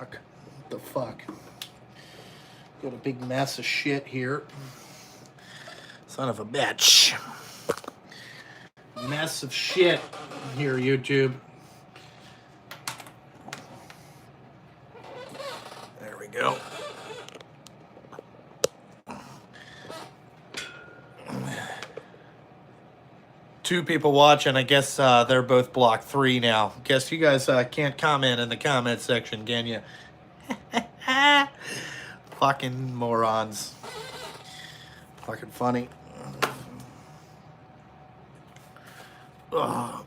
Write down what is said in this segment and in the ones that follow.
Fuck. What the fuck? Got a big mess of shit here. Son of a bitch. Mess of shit here, YouTube. There we go. Two people watching. I guess they're both blocked. 3 now. Guess you guys can't comment in the comment section, can you? Fucking morons. Fucking funny. Ugh.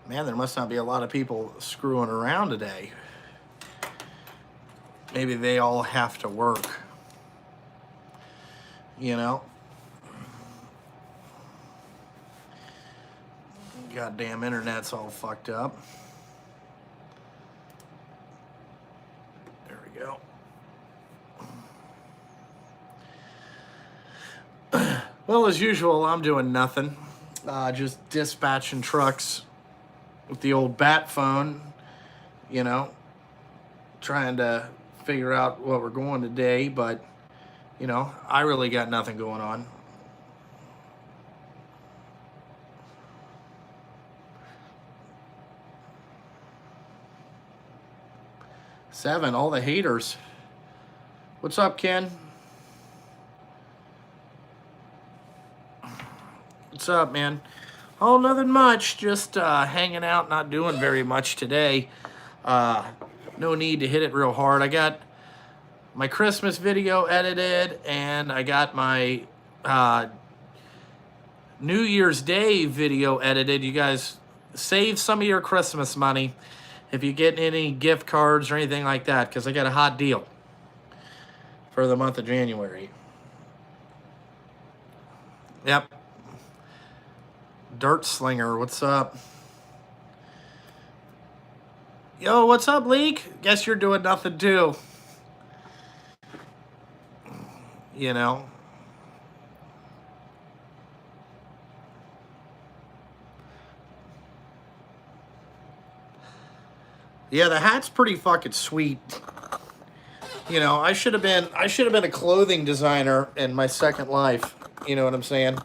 Man, there must not be a lot of people screwing around today. Maybe they all have to work. You know? Goddamn internet's all fucked up. There we go. Well, as usual, I'm doing nothing. Just dispatching trucks with the old bat phone, you know, trying to figure out what we're going today, but, you know, I really got nothing going on. Seven, all the haters. What's up, Ken? What's up, man? Oh, nothing much. Just hanging out, not doing very much today. No need to hit it real hard. I got my Christmas video edited, and I got my New Year's Day video edited. You guys save some of your Christmas money if you get any gift cards or anything like that, because I got a hot deal for the month of January. Yep. Dirt Slinger, what's up? Yo, what's up, Leak? Guess you're doing nothing too. You know. Yeah, the hat's pretty fucking sweet. You know, I should have been a clothing designer in my second life. You know what I'm saying?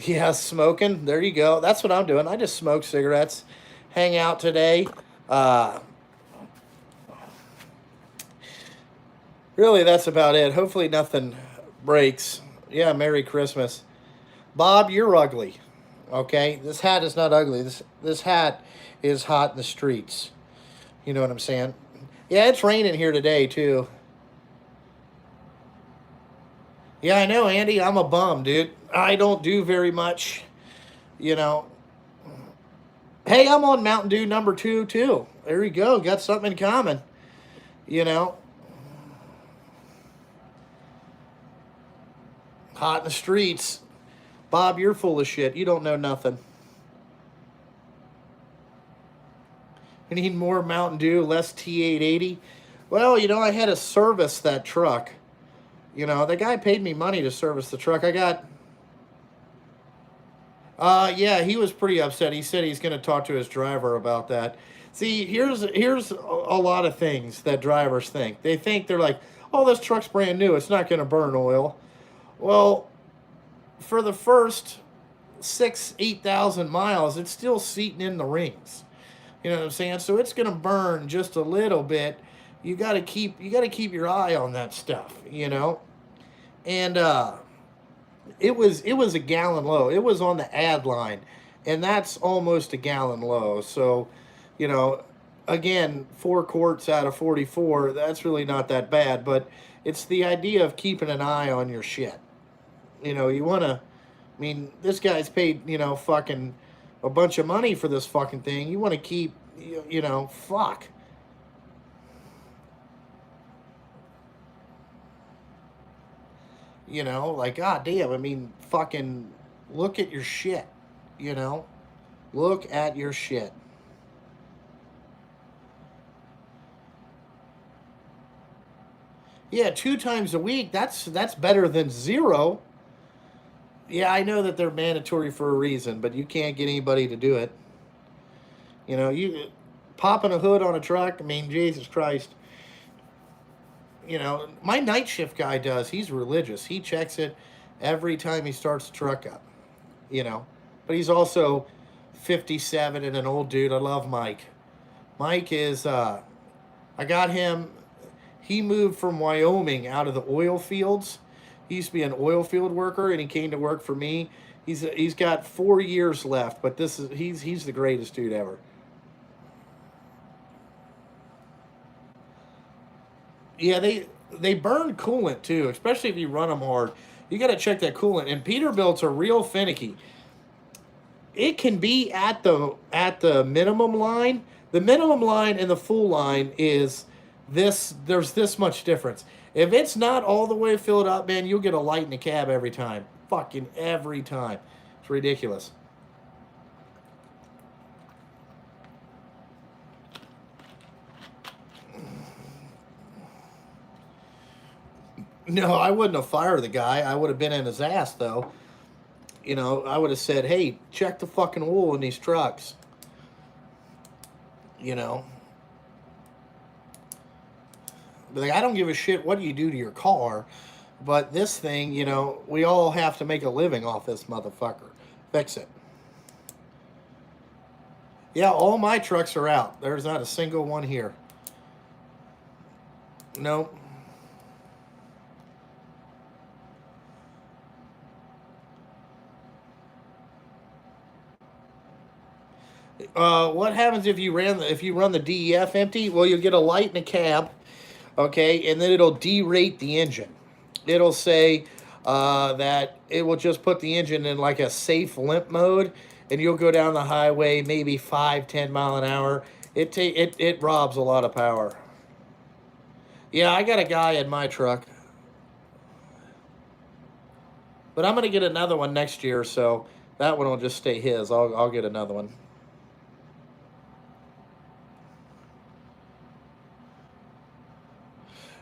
Yeah, smoking. There you go. That's what I'm doing. I just smoke cigarettes, hang out today. Really, that's about it. Hopefully nothing breaks. Yeah, Merry Christmas. Bob, you're ugly. Okay? This hat is not ugly. This hat is hot in the streets. You know what I'm saying? Yeah, it's raining here today, too. Yeah, I know, Andy. I'm a bum, dude. I don't do very much, you know. Hey, I'm on Mountain Dew number 2, too. There you go. Got something in common, you know. Hot in the streets. Bob, you're full of shit. You don't know nothing. You need more Mountain Dew, less T880. Well, you know, I had to service that truck. You know, the guy paid me money to service the truck. I got... yeah, he was pretty upset. He said he's going to talk to his driver about that. See, here's a lot of things that drivers think. They think they're like, oh, this truck's brand new. It's not going to burn oil. Well, for the first 8,000 miles, it's still seating in the rings. You know what I'm saying? So it's going to burn just a little bit. You got to keep your eye on that stuff, you know? And it was a gallon low. It was on the ad line, and that's almost a gallon low. So, you know, again, 4 quarts out of 44, that's really not that bad, but it's the idea of keeping an eye on your shit. You know, you want to, I mean, this guy's paid, you know, fucking a bunch of money for this fucking thing. You want to keep, you know, fuck. You know, like, god damn, I mean, fucking look at your shit, you know? Look at your shit. Yeah, 2 times a week. That's better than zero. Yeah, I know that they're mandatory for a reason, but you can't get anybody to do it. You know, you popping a hood on a truck. I mean, Jesus Christ. You know, my night shift guy does. He's religious. He checks it every time he starts the truck up. You know, but he's also 57 and an old dude. I love Mike. Mike is. I got him. He moved from Wyoming out of the oil fields. He used to be an oil field worker, and he came to work for me. He's got 4 years left, but this is he's the greatest dude ever. Yeah, they burn coolant too, especially if you run them hard. You got to check that coolant. And Peterbilts are real finicky. It can be at the minimum line. The minimum line and the full line is this. There's this much difference. If it's not all the way filled up, man, you'll get a light in the cab every time. Fucking every time. It's ridiculous. No, I wouldn't have fired the guy. I would have been in his ass though. You know, I would have said, "Hey, check the fucking oil in these trucks." You know, like I don't give a shit what you do to your car, but this thing, you know, we all have to make a living off this motherfucker. Fix it. Yeah, all my trucks are out. There's not a single one here. No. What happens if you run the DEF empty? Well, you'll get a light in the cab, okay, and then it'll derate the engine. It'll say that it will just put the engine in like a safe limp mode, and you'll go down the highway maybe 5-10 mile an hour. It robs a lot of power. Yeah, I got a guy in my truck, but I'm gonna get another one next year, so that one will just stay his. I'll get another one.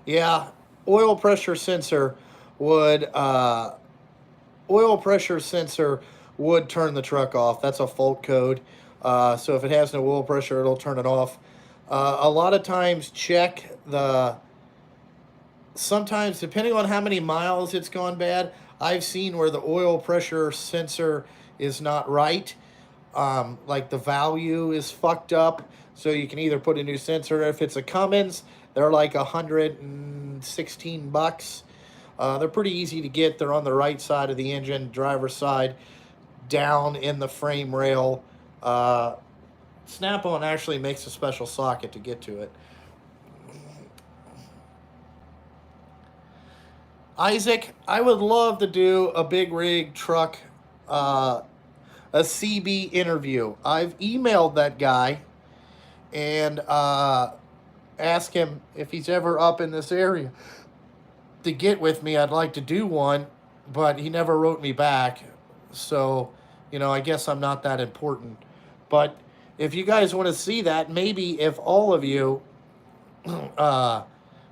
Yeah, oil pressure sensor would oil pressure sensor would turn the truck off. That's a fault code. So if it has no oil pressure, it'll turn it off. A lot of times, check the. Sometimes, depending on how many miles it's gone bad, I've seen where the oil pressure sensor is not right. Like the value is fucked up. So you can either put a new sensor. If it's a Cummins, they're like $116. They're pretty easy to get. They're on the right side of the engine, driver's side, down in the frame rail. Snap-on actually makes a special socket to get to it. Isaac, I would love to do a big rig truck, a CB interview. I've emailed that guy and asked him if he's ever up in this area to get with me. I'd like to do one, but he never wrote me back. So, you know, I guess I'm not that important. But if you guys want to see that, maybe uh,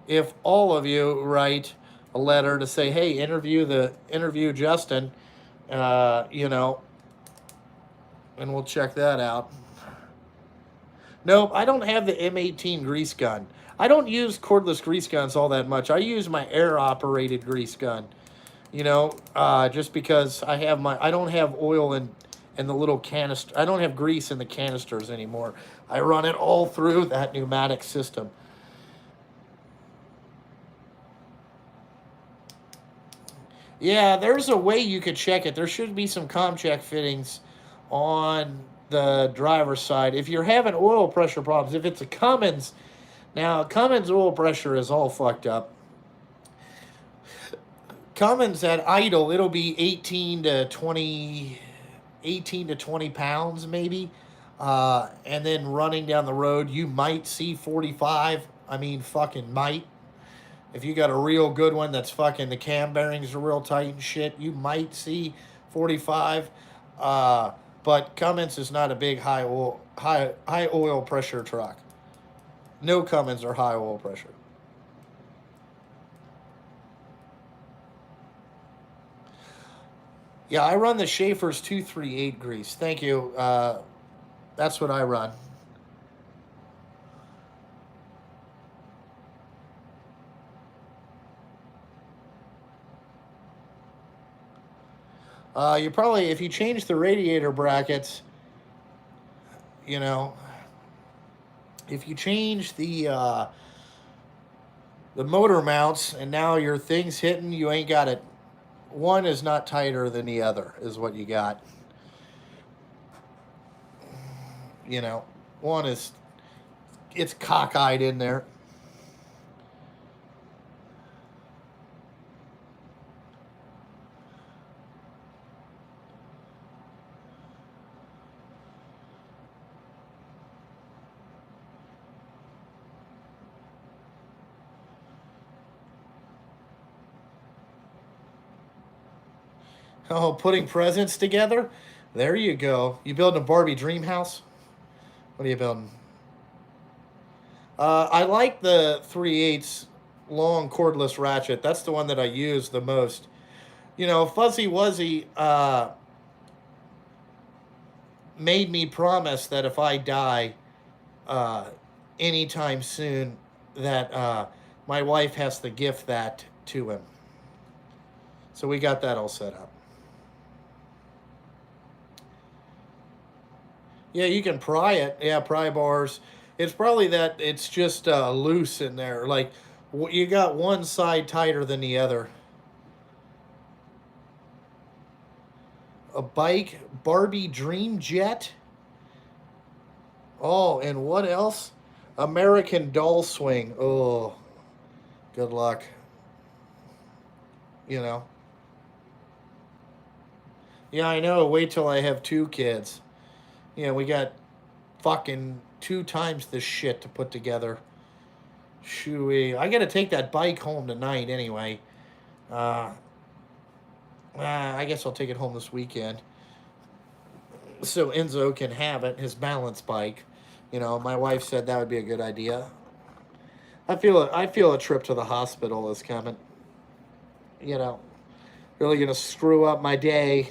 if all of you write a letter to say, hey, interview Justin, you know, and we'll check that out. Nope, I don't have the M18 grease gun. I don't use cordless grease guns all that much. I use my air operated grease gun. You know, just because I don't have oil in the little canister. I don't have grease in the canisters anymore. I run it all through that pneumatic system. Yeah, there's a way you could check it. There should be some ComCheck fittings on the driver's side. If you're having oil pressure problems, if it's a Cummins, now Cummins oil pressure is all fucked up. Cummins at idle, it'll be 18 to 20 pounds maybe. And then running down the road, you might see 45. I mean, fucking might. If you got a real good one that's fucking the cam bearings are real tight and shit, you might see 45. But Cummins is not a big high oil pressure truck. No Cummins are high oil pressure. Yeah, I run the Schaefer's 238 grease. Thank you. That's what I run. You probably, if you change the radiator brackets, you know, if you change the motor mounts and now your thing's hitting, you ain't got it. One is not tighter than the other, is what you got. You know, one is, it's cockeyed in there. Oh, putting presents together? There you go. You building a Barbie dream house? What are you building? I like the 3/8 long cordless ratchet. That's the one that I use the most. You know, Fuzzy Wuzzy made me promise that if I die uh, anytime soon, that my wife has to gift that to him. So we got that all set up. Yeah, you can pry it. Yeah, pry bars. It's probably that it's just loose in there. Like you got one side tighter than the other. A bike, Barbie Dream Jet. Oh, and what else? American Doll Swing. Oh, good luck. You know. Yeah, I know. Wait till I have two kids. You know, we got fucking two times this shit to put together. Shooey. I gotta take that bike home tonight anyway. Uh, I guess I'll take it home this weekend. So Enzo can have it, his balance bike. You know, my wife said that would be a good idea. I feel a trip to the hospital is coming. You know, really gonna screw up my day.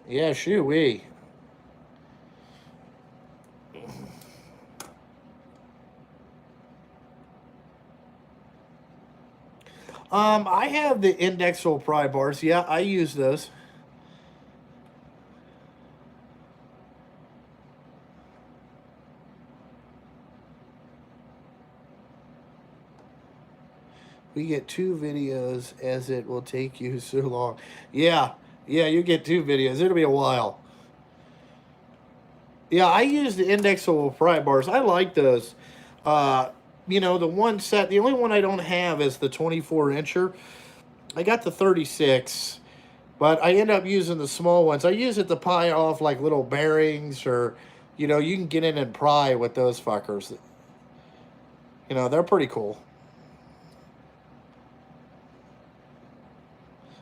Yeah, shoo-wee. I have the indexable pry bars. Yeah, I use those. We get two videos as it will take you so long. Yeah, yeah, you get two videos. It'll be a while. Yeah, I use the indexable pry bars. I like those. Uh, you know, the one set, the only one I don't have is the 24 incher. I got the 36, but I end up using the small ones. I use it to pry off like little bearings or, you know, you can get in and pry with those fuckers. You know, they're pretty cool.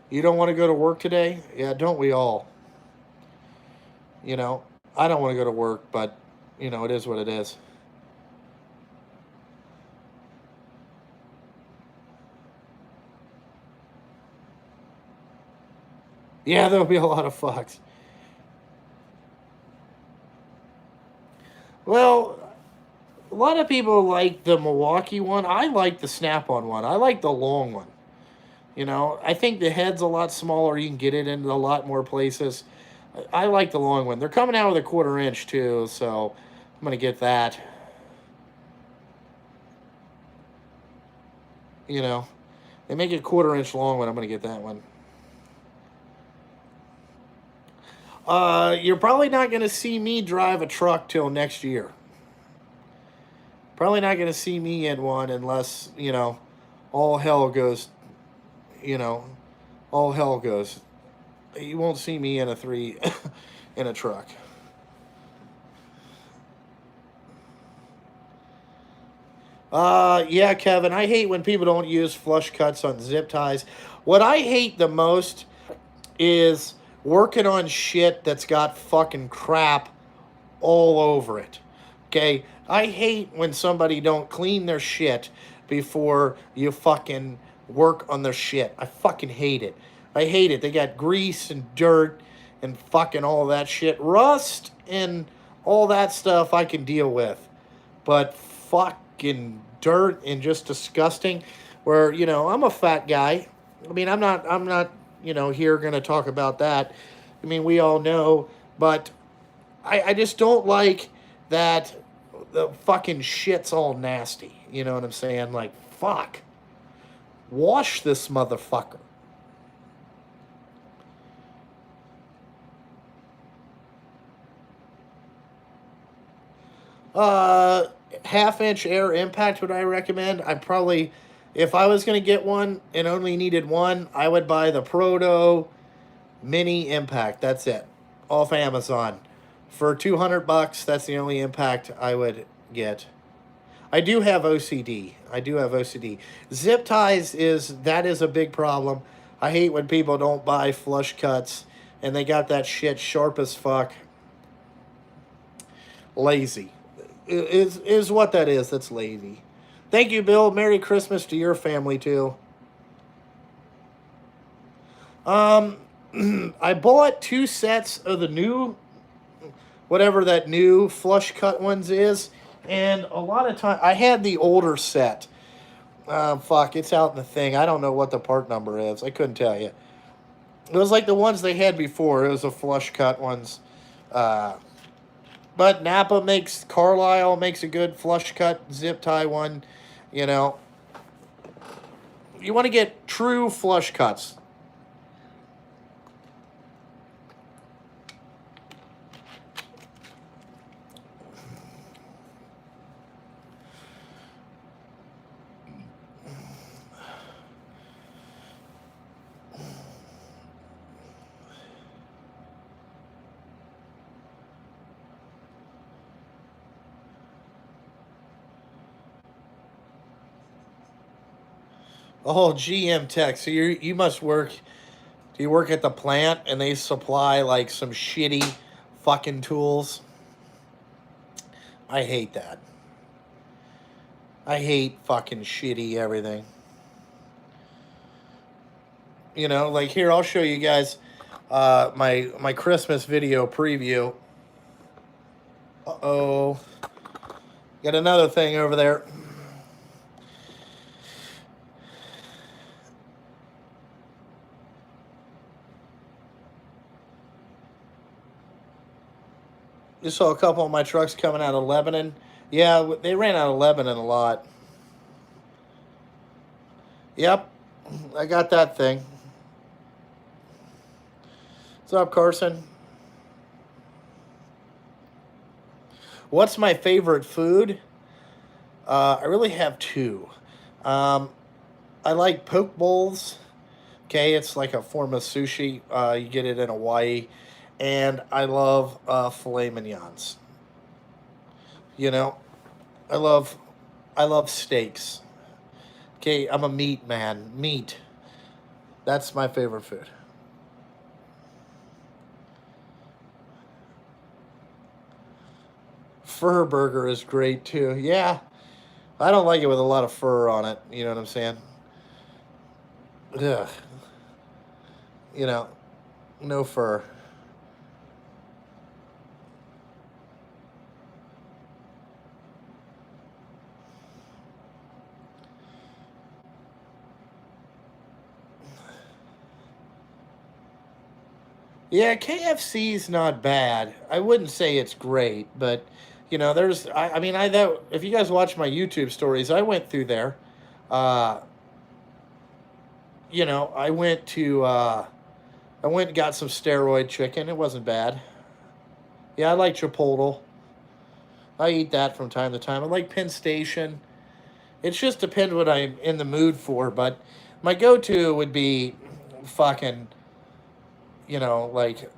You don't want to go to work today? Yeah, don't we all? You know, I don't want to go to work, but, you know, it is what it is. Yeah, there'll be a lot of fucks. Well, a lot of people like the Milwaukee one. I like the Snap on one. I like the long one. You know, I think the head's a lot smaller. You can get it into a lot more places. I like the long one. They're coming out with a 1/4 inch too, so I'm gonna get that. You know, they make it 1/4 inch long one. I'm gonna get that one. You're probably not gonna see me drive a truck till next year. Probably not gonna see me in one unless you know, all hell goes. You know, all hell goes. You won't see me in a three, in a truck. Yeah, Kevin, I hate when people don't use flush cuts on zip ties. What I hate the most is working on shit that's got fucking crap all over it. Okay? I hate when somebody don't clean their shit before you fucking work on their shit. I fucking hate it. I hate it. They got grease and dirt and fucking all that shit. Rust and all that stuff I can deal with. But fucking dirt and just disgusting. Where, you know, I'm a fat guy. I mean, I'm not, you know, here going to talk about that. I mean, we all know. But I just don't like that the fucking shit's all nasty. You know what I'm saying? Like, fuck. Wash this motherfucker. Half-inch air impact would I recommend? I probably, if I was going to get one and only needed one, I would buy the Proto Mini Impact. That's it. Off Amazon. For $200, that's the only impact I would get. I do have OCD. I do have OCD. Zip ties that is a big problem. I hate when people don't buy flush cuts and they got that shit sharp as fuck. Lazy. Is what that is. That's lazy. Thank you, Bill. Merry Christmas to your family too. I bought 2 sets of the new, whatever that new flush cut ones is, and a lot of time I had the older set. Fuck, it's out in the thing. I don't know what the part number is. I couldn't tell you. It was like the ones they had before. It was the flush cut ones. But Carlisle makes a good flush cut zip tie one. You know, you want to get true flush cuts. Oh, GM Tech. So you must work. Do you work at the plant and they supply like some shitty fucking tools? I hate that. I hate fucking shitty everything. You know, like here, I'll show you guys my Christmas video preview. Uh-oh. Got another thing over there. Just saw a couple of my trucks coming out of Lebanon. Yeah, they ran out of Lebanon a lot. Yep, I got that thing. What's up, Carson? What's my favorite food? I really have 2. I like poke bowls. Okay, it's like a form of sushi. You get it in Hawaii. And I love filet mignons. You know, I love steaks. Okay, I'm a meat man. Meat. That's my favorite food. Fur burger is great too. Yeah, I don't like it with a lot of fur on it. You know what I'm saying? Ugh. You know, no fur. Yeah, KFC's not bad. I wouldn't say it's great, but you know, I mean, if you guys watch my YouTube stories, I went through there. Uh, you know, I went and got some steroid chicken. It wasn't bad. Yeah, I like Chipotle. I eat that from time to time. I like Penn Station. It just depends what I'm in the mood for, but my go-to would be fucking, you know, like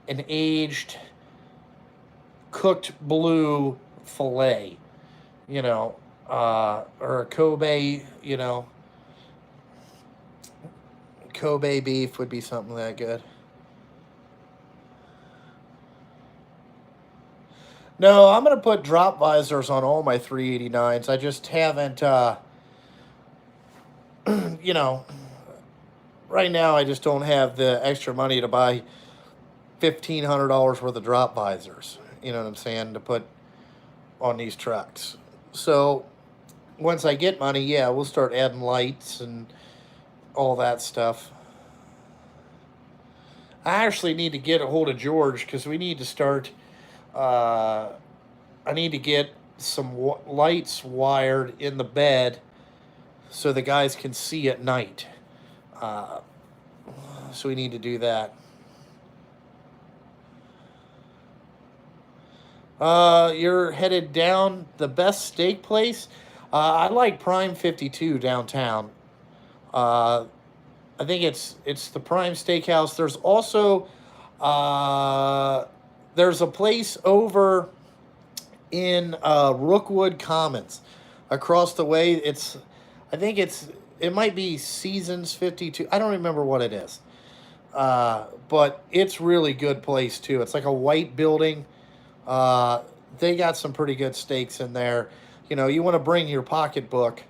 an aged cooked blue fillet, you know, or a Kobe, you know, Kobe beef would be something that good. No, I'm gonna put drop visors on all my 389s. I just haven't. you know, right now I just don't have the extra money to buy $1,500 worth of drop visors. You know what I'm saying, to put on these trucks. So once I get money, yeah, we'll start adding lights and all that stuff. I actually need to get a hold of George because we need to start. Uh, I need to get some lights wired in the bed so the guys can see at night. Uh, so we need to do that. You're headed down the best steak place. I like Prime 52 downtown. Uh, I think it's the Prime Steakhouse. There's also uh, there's a place over in Rookwood Commons, across the way. I think it might be Seasons 52. I don't remember what it is, but it's really good place too. It's like a white building. They got some pretty good steaks in there. You know, you want to bring your pocketbook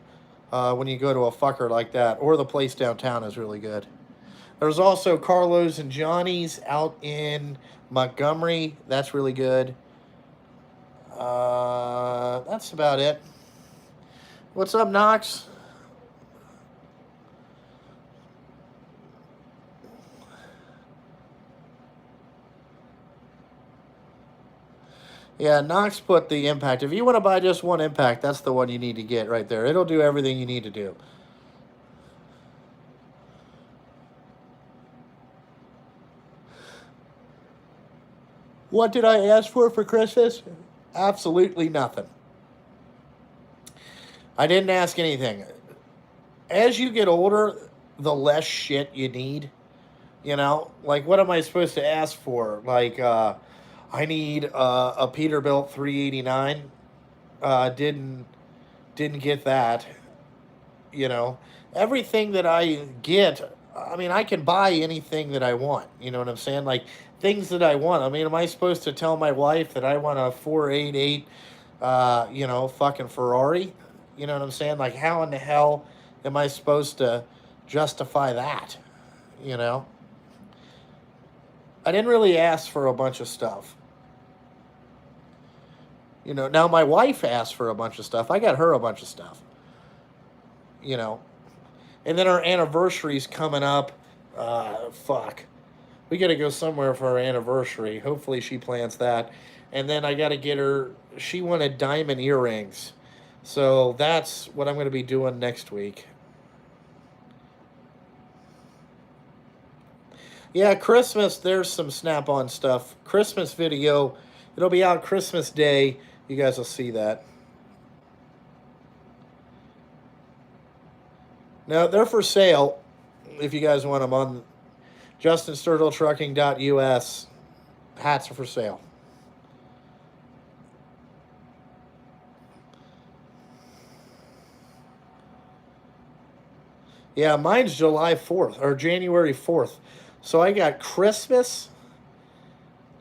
when you go to a fucker like that, or the place downtown is really good. There's also Carlos and Johnny's out in Montgomery. That's really good. That's about it. What's up, Knox? Yeah, Knox put the Impact. If you want to buy just one Impact, that's the one you need to get right there. It'll do everything you need to do. What did I ask for Christmas? Absolutely nothing. I didn't ask anything. As you get older, the less shit you need. You know, like what am I supposed to ask for? Like, I need a Peterbilt 389. Didn't get that. You know, everything that I get, I mean, I can buy anything that I want. You know what I'm saying? Like things that I want. I mean, am I supposed to tell my wife that I want a 488, fucking Ferrari? You know what I'm saying? Like, how in the hell am I supposed to justify that? You know, I didn't really ask for a bunch of stuff. You know, now my wife asked for a bunch of stuff. I got her a bunch of stuff. You know, and then our anniversary's coming up. Fuck. We got to go somewhere for our anniversary. Hopefully she plans that. And then I got to get her, she wanted diamond earrings. So that's what I'm going to be doing next week. Yeah, Christmas, there's some Snap on stuff. Christmas video, it'll be out Christmas Day. You guys will see that. Now, they're for sale if you guys want them on JustinSturgillTrucking.us. Hats are for sale. Yeah, mine's July 4th or January 4th. So I got Christmas.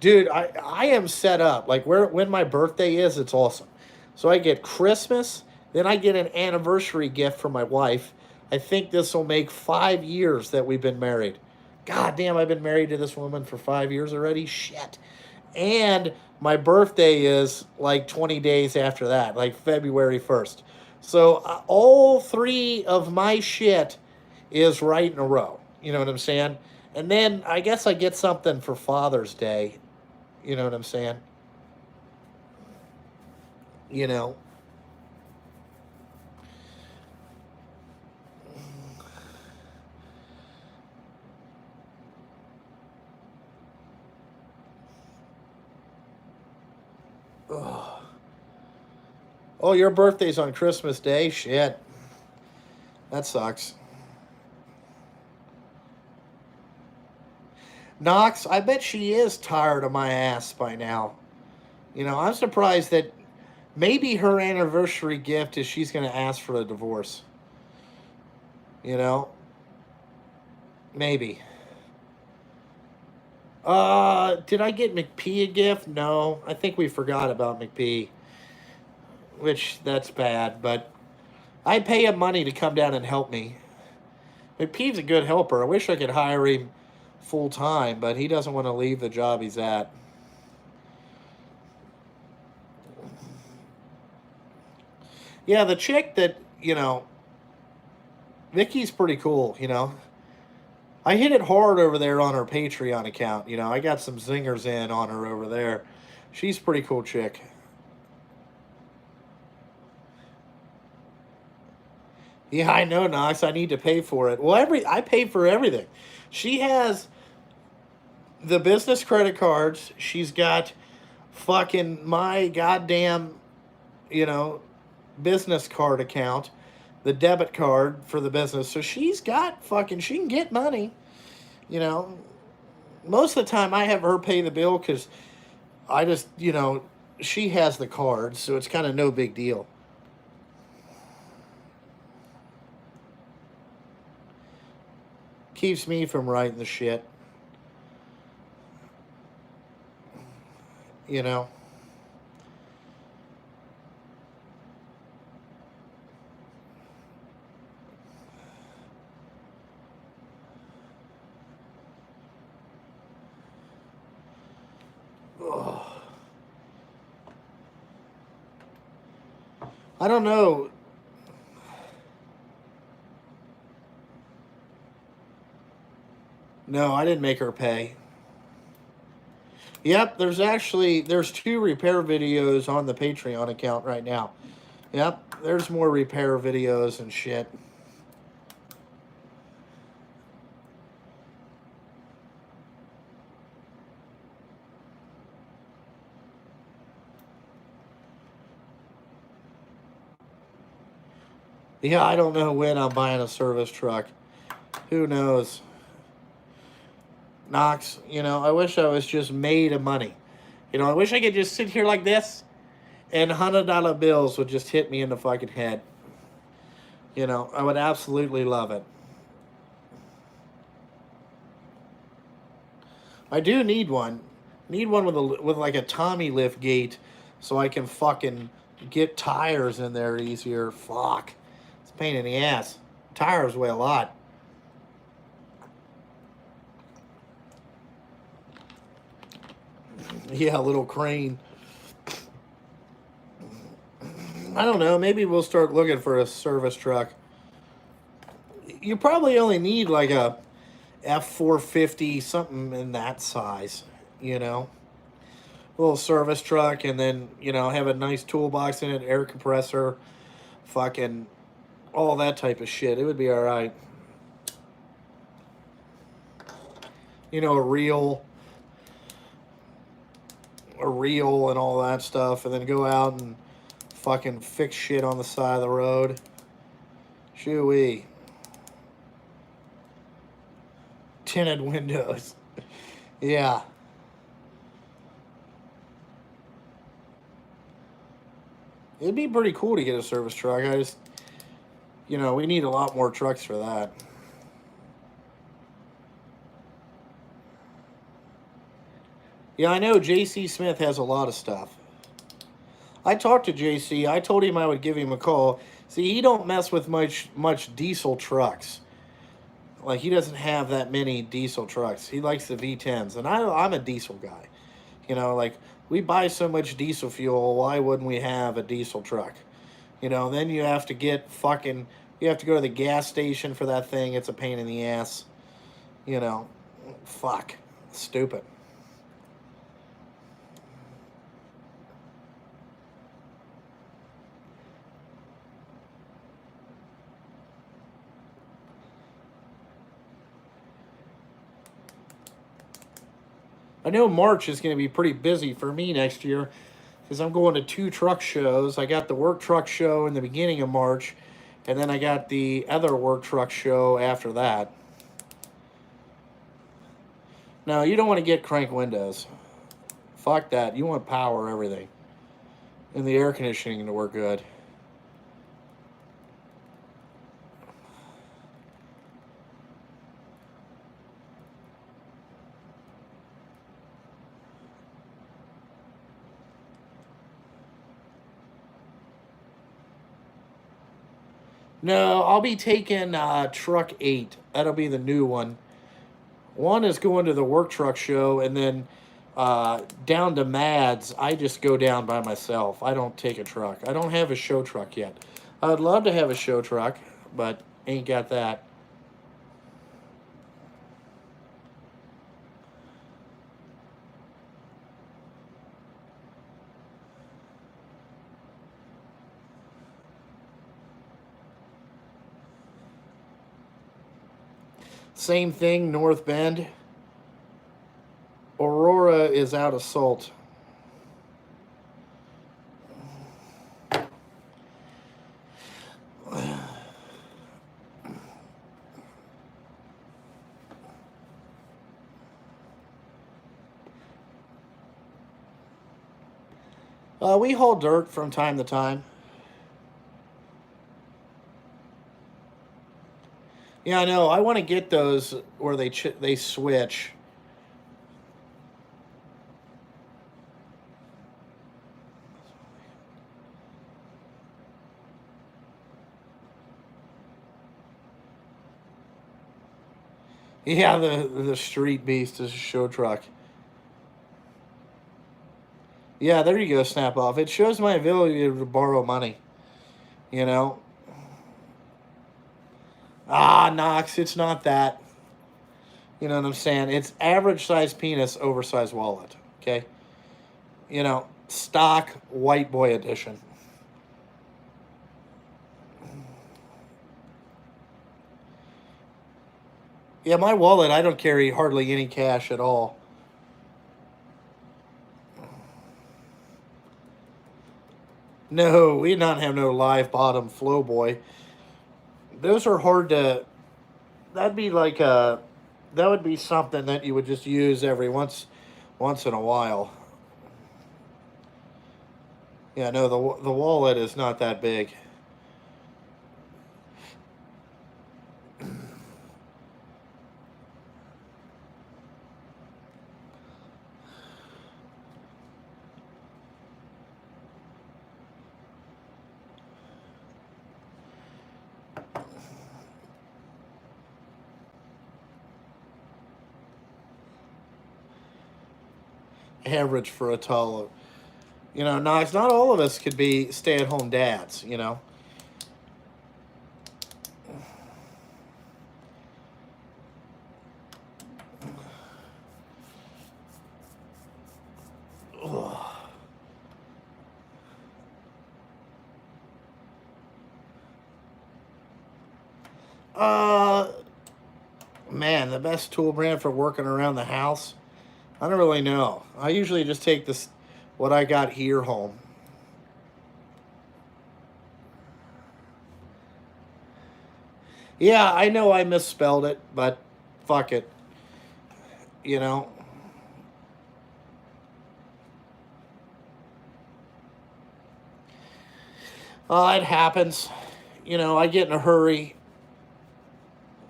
Dude, I am set up. Like when my birthday is, it's awesome. So I get Christmas, then I get an anniversary gift from my wife. I think this will make 5 years that we've been married. God damn, I've been married to this woman for 5 years already. Shit. And my birthday is like 20 days after that, like February 1st. So all three of my shit is right in a row. You know what I'm saying? And then I guess I get something for Father's Day. You know what I'm saying? You know. Ugh. Oh, your birthday's on Christmas Day? Shit. That sucks. Knox, I bet she is tired of my ass by now. You know, I'm surprised that maybe her anniversary gift is she's going to ask for a divorce. You know? Maybe. Did I get McP a gift? No. I think we forgot about McP. Which, that's bad, but I pay him money to come down and help me. McPee's a good helper. I wish I could hire him full time, but he doesn't want to leave the job he's at. Yeah, the chick that, Vicky's pretty cool. I hit it hard over there on her Patreon account. I got some zingers in on her over there. She's a pretty cool chick. Yeah, I know, Knox. I need to pay for it. Well, I pay for everything. She has the business credit cards. She's got fucking my goddamn, you know, business card account, the debit card for the business. So she's got fucking, she can get money, you know. Most of the time I have her pay the bill because I just, she has the card. So it's kind of no big deal. Keeps me from writing the shit, you know. Ugh. I don't know. No, I didn't make her pay. Yep, there's two repair videos on the Patreon account right now. Yep, there's more repair videos and shit. Yeah, I don't know when I'm buying a service truck. Who knows? Knox, I wish I was just made of money. I wish I could just sit here like this and $100 bills would just hit me in the fucking head. I would absolutely love it. I do need one. Need one with like a Tommy lift gate so I can fucking get tires in there easier. Fuck. It's a pain in the ass. Tires weigh a lot. Yeah, a little crane. I don't know. Maybe we'll start looking for a service truck. You probably only need like a F450, something in that size, A little service truck, and then, have a nice toolbox in it, air compressor, fucking all that type of shit. It would be all right. A reel and all that stuff, and then go out and fucking fix shit on the side of the road. Shoo-wee. Tinted windows. Yeah. It'd be pretty cool to get a service truck. I just, we need a lot more trucks for that. Yeah, I know JC Smith has a lot of stuff. I talked to JC. I told him I would give him a call. See, he don't mess with much diesel trucks. Like, he doesn't have that many diesel trucks. He likes the V10s. And I'm a diesel guy. Like, we buy so much diesel fuel. Why wouldn't we have a diesel truck? Then you have to you have to go to the gas station for that thing. It's a pain in the ass. Fuck. Stupid. I know March is going to be pretty busy for me next year because I'm going to 2 truck shows. I got the work truck show in the beginning of March, and then I got the other work truck show after that. No, you don't want to get crank windows. Fuck that. You want power, everything. And the air conditioning to work good. No, I'll be taking truck 8. That'll be the new one. One is going to the work truck show, and then down to Mads, I just go down by myself. I don't take a truck. I don't have a show truck yet. I'd love to have a show truck, but ain't got that. Same thing, North Bend. Aurora is out of Salt. We haul dirt from time to time. Yeah, I know. I want to get those where they switch. Yeah, the street beast is a show truck. Yeah, there you go, Snap Off. It shows my ability to borrow money. You know? Ah, Knox, it's not that. You know what I'm saying? It's average size penis, oversized wallet. Okay? You know, stock white boy edition. Yeah, my wallet, I don't carry hardly any cash at all. No, we not have no live bottom flow boy. Those are hard to. That'd be like a. That would be something that you would just use every once in a while. Yeah, no, the wallet is not that big. Average for a tall. You know, Knox. Not all of us could be stay-at-home dads. You know. Ugh. Uh, man, the best tool brand for working around the house. I don't really know. I usually just take this, what I got here home. Yeah, I know I misspelled it, but fuck it. You know, it happens. You know, I get in a hurry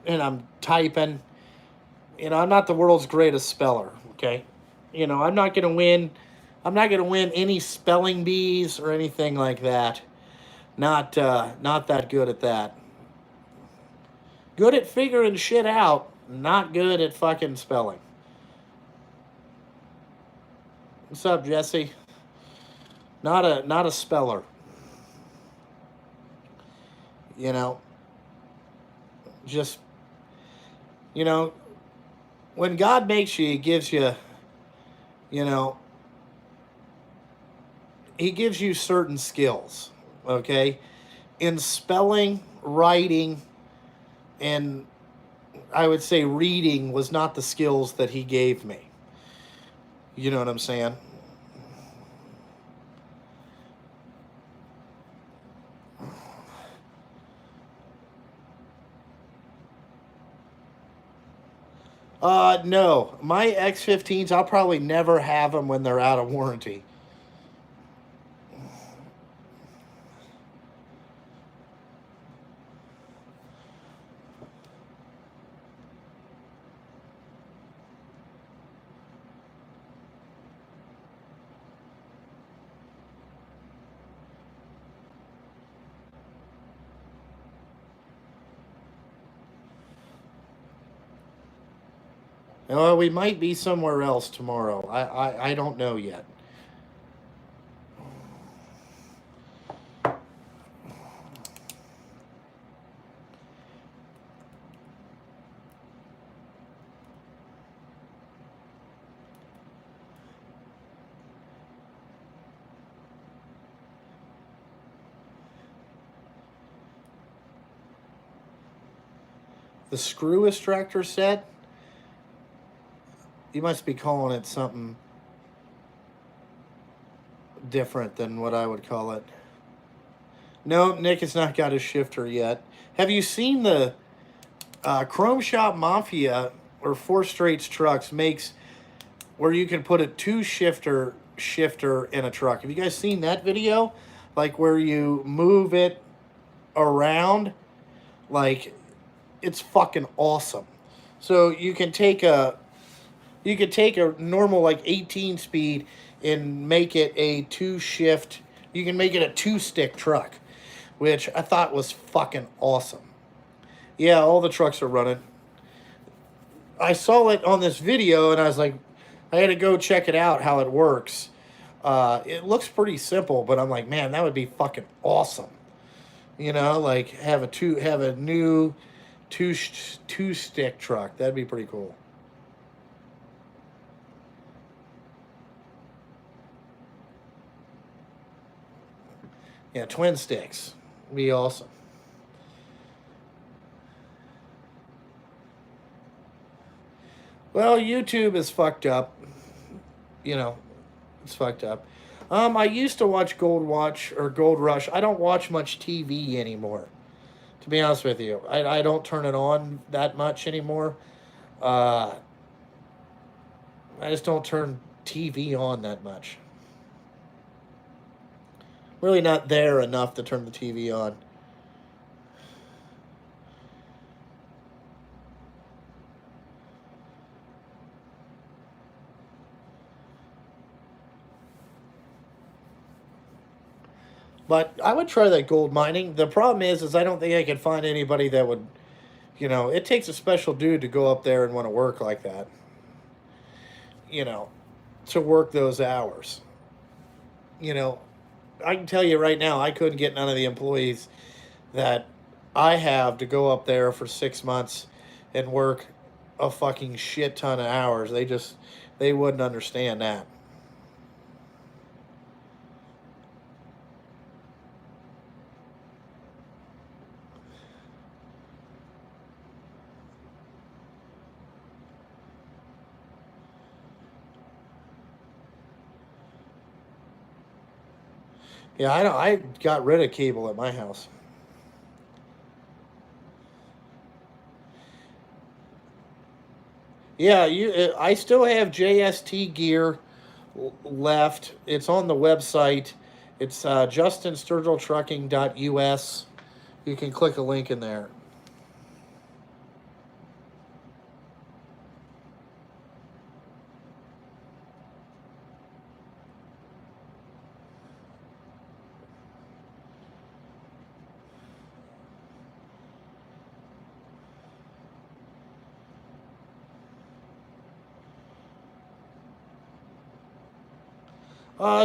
and I'm typing. You know, I'm not the world's greatest speller. Okay, you know, I'm not gonna win. I'm not gonna win any spelling bees or anything like that. Not that good at that. Good at figuring shit out. Not good at fucking spelling. What's up, Jesse? Not a speller. You know, just you know, when God makes you, He gives you, you know, He gives you certain skills. Okay, in spelling, writing, and I would say reading was not the skills that He gave me. You know what I'm saying? No. My X15s, I'll probably never have them when they're out of warranty. Well, we might be somewhere else tomorrow. I don't know yet. The screw extractor set? You must be calling it something different than what I would call it. No, Nick has not got his shifter yet. Have you seen the Chrome Shop Mafia or Four Straits Trucks makes where you can put a shifter in a truck? Have you guys seen that video? Like where you move it around? Like it's fucking awesome. So you could take a normal like 18 speed and make it a two shift. You can make it a two stick truck, which I thought was fucking awesome. Yeah, all the trucks are running. I saw it on this video and I was like, I had to go check it out how it works. It looks pretty simple, but I'm like, man, that would be fucking awesome. You know, like have a new two stick truck. That'd be pretty cool. Yeah, twin sticks. Would be awesome. Well, YouTube is fucked up. You know, it's fucked up. I used to watch Gold Watch or Gold Rush. I don't watch much TV anymore. To be honest with you, I don't turn it on that much anymore. Uh, I just don't turn TV on that much. Really not there enough to turn the TV on. But I would try that gold mining. The problem is I don't think I could find anybody that would, it takes a special dude to go up there and want to work like that. You know, to work those hours. You know, I can tell you right now, I couldn't get none of the employees that I have to go up there for 6 months and work a fucking shit ton of hours. They wouldn't understand that. Yeah, I don't. I got rid of cable at my house. Yeah, I still have JST gear left. It's on the website. It's justinsturgilltrucking.us. You can click a link in there.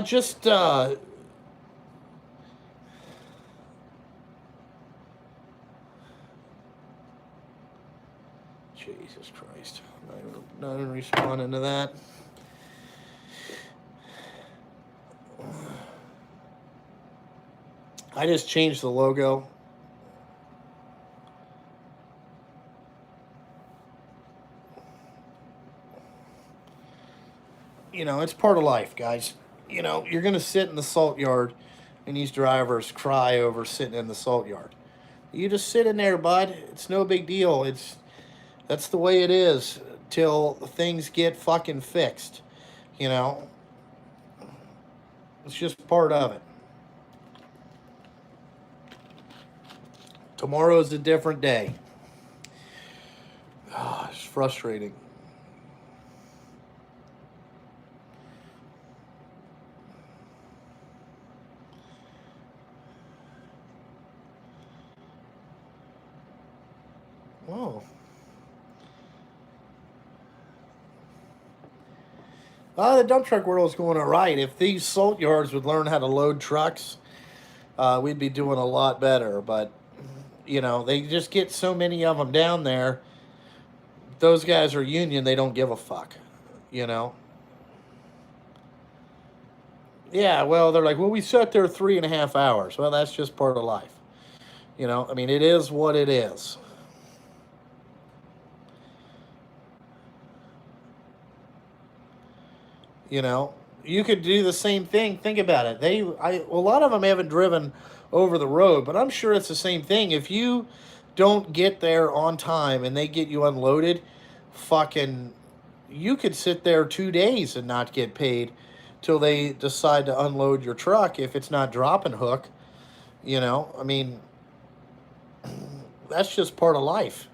Just Jesus Christ, not even responding to that. I just changed the logo. It's part of life, guys. You're going to sit in the salt yard and these drivers cry over sitting in the salt yard. You just sit in there, bud. It's no big deal. That's the way it is till things get fucking fixed. You know, it's just part of it. Tomorrow's a different day. Oh, it's frustrating. Oh. The dump truck world is going all right. If these salt yards would learn how to load trucks, we'd be doing a lot better. But, they just get so many of them down there. Those guys are union. They don't give a fuck, you know? Yeah, well, they're like, well, we sat there 3.5 hours. Well, that's just part of life. I mean, it is what it is. You could do the same thing. Think about it. A lot of them haven't driven over the road, but I'm sure it's the same thing. If you don't get there on time and they get you unloaded, fucking, you could sit there 2 days and not get paid till they decide to unload your truck if it's not drop and hook. I mean, that's just part of life.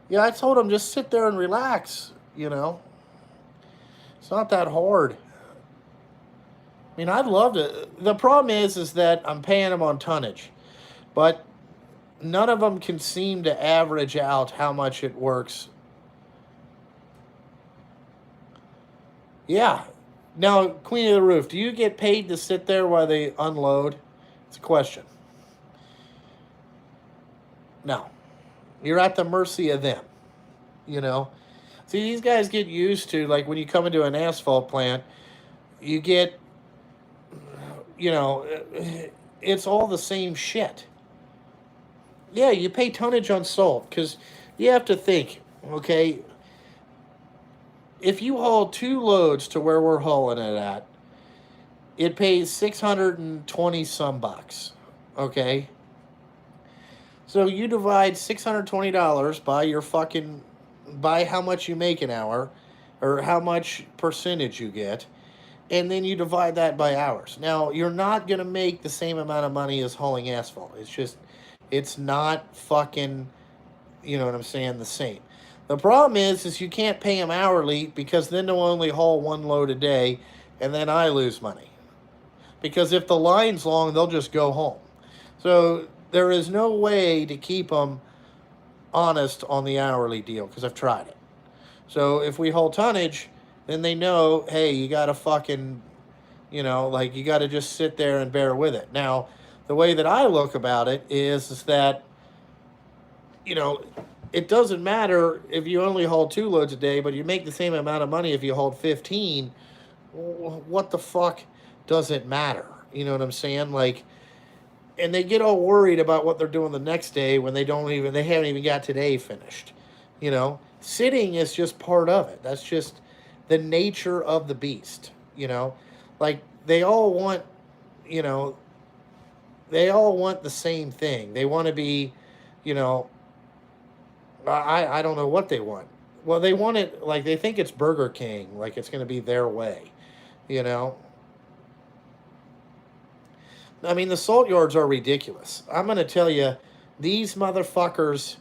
Yeah, I told them just sit there and relax. It's not that hard. I mean, I'd love to. The problem is that I'm paying them on tonnage, but none of them can seem to average out how much it works. Yeah. Now, Queen of the Roof, do you get paid to sit there while they unload? It's a question. No. You're at the mercy of them. See, these guys get used to, like, when you come into an asphalt plant, you get, it's all the same shit. Yeah, you pay tonnage on salt because you have to think, okay, if you haul 2 loads to where we're hauling it at, it pays 620 some bucks, okay? So you divide $620 by how much you make an hour, or how much percentage you get, and then you divide that by hours. Now, you're not going to make the same amount of money as hauling asphalt. It's not fucking, you know what I'm saying, the same. The problem is you can't pay them hourly because then they'll only haul 1 load a day, and then I lose money. Because if the line's long, they'll just go home. So there is no way to keep them honest on the hourly deal because I've tried it. So if we hold tonnage, then they know, hey, you got to fucking, you got to just sit there and bear with it. Now, the way that I look about it is that, it doesn't matter if you only hold 2 loads a day, but you make the same amount of money if you hold 15. What the fuck does it matter? You know what I'm saying? And they get all worried about what they're doing the next day when they haven't even got today finished. Sitting is just part of it. That's just the nature of the beast. They all want, they all want the same thing. They want to be, I don't know what they want. Well, they want it, they think it's Burger King, like it's going to be their way, I mean, the salt yards are ridiculous. I'm going to tell you, these motherfuckers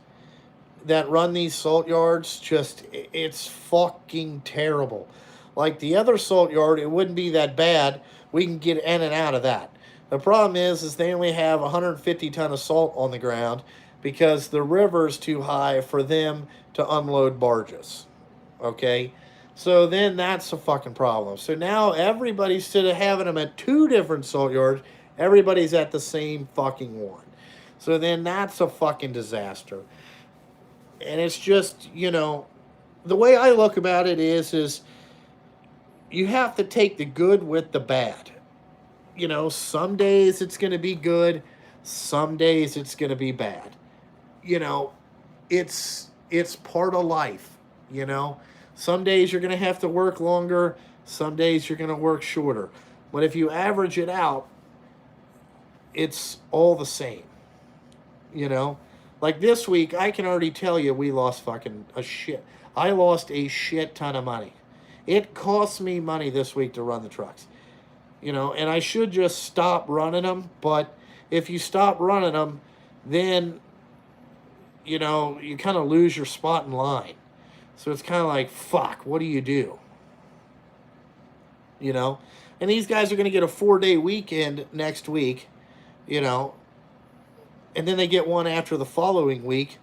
that run these salt yards, it's fucking terrible. Like the other salt yard, it wouldn't be that bad. We can get in and out of that. The problem is they only have 150 ton of salt on the ground because the river's too high for them to unload barges. Okay? So then that's a fucking problem. So now everybody, instead of having them at 2 different salt yards, everybody's at the same fucking one. So then that's a fucking disaster. And it's just, the way I look about it is you have to take the good with the bad. Some days it's going to be good. Some days it's going to be bad. It's part of life, Some days you're going to have to work longer. Some days you're going to work shorter. But if you average it out, it's all the same, Like this week, I can already tell you we lost fucking a shit. I lost a shit ton of money. It cost me money this week to run the trucks, and I should just stop running them. But if you stop running them, then, you kind of lose your spot in line. So it's kind of like, fuck, what do you do? And these guys are going to get a 4-day weekend next week. And then they get one after the following week.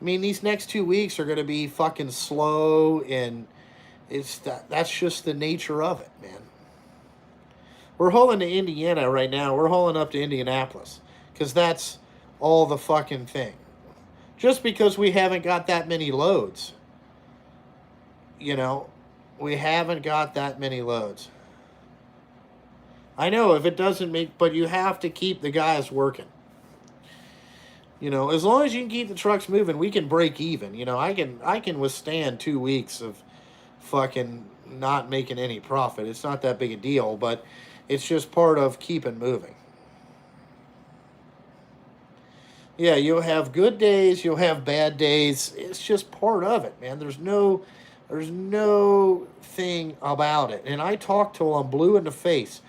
I mean, these next 2 weeks are going to be fucking slow and, That's just the nature of it, man. We're hauling to Indiana right now. We're hauling up to Indianapolis because that's all the fucking thing. Just because we haven't got that many loads, you know, we haven't got that many loads. I know if it doesn't make, but you have to keep the guys working. You know, as long as you can keep the trucks moving, we can break even. You know, I can withstand 2 weeks of fucking not making any profit. It's not that big a deal, but it's just part of keeping moving. Yeah, you'll have good days, you'll have bad days. It's just part of it, man. There's no thing about it. And I talk till I'm blue in the face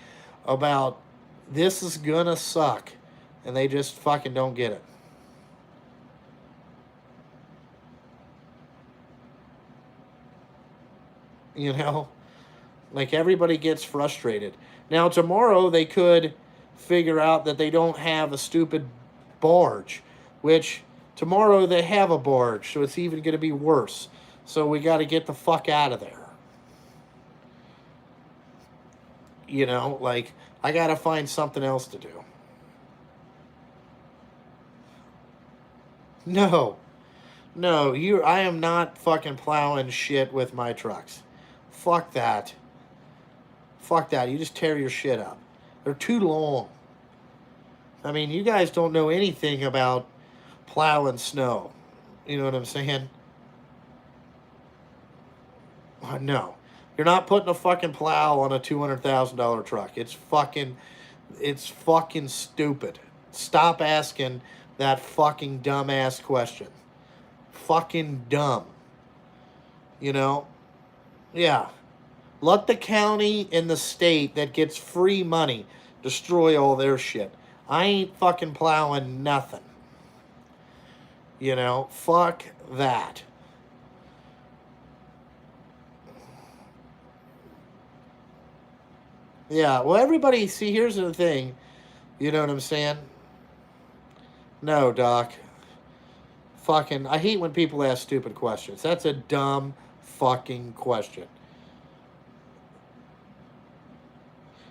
about this is gonna suck, and they just fucking don't get it. You know, like everybody gets frustrated. Now tomorrow they could figure out that they don't have a stupid barge, which tomorrow they have a barge, so it's even going to be worse. So we got to get the fuck out of there. You know, like I got to find something else to do. No. No, I am not fucking plowing shit with my trucks. Fuck that. Fuck that. You just tear your shit up. They're too long. I mean, you guys don't know anything about plowing snow. You know what I'm saying? No. You're not putting a fucking plow on a $200,000 truck. It's fucking stupid. Stop asking that fucking dumbass question. Fucking dumb. You know? Yeah. Let the county and the state that gets free money destroy all their shit. I ain't fucking plowing nothing. You know? Fuck that. Yeah, well, everybody, see, here's the thing. You know what I'm saying? No, Doc. Fucking, I hate when people ask stupid questions. That's a dumb fucking question.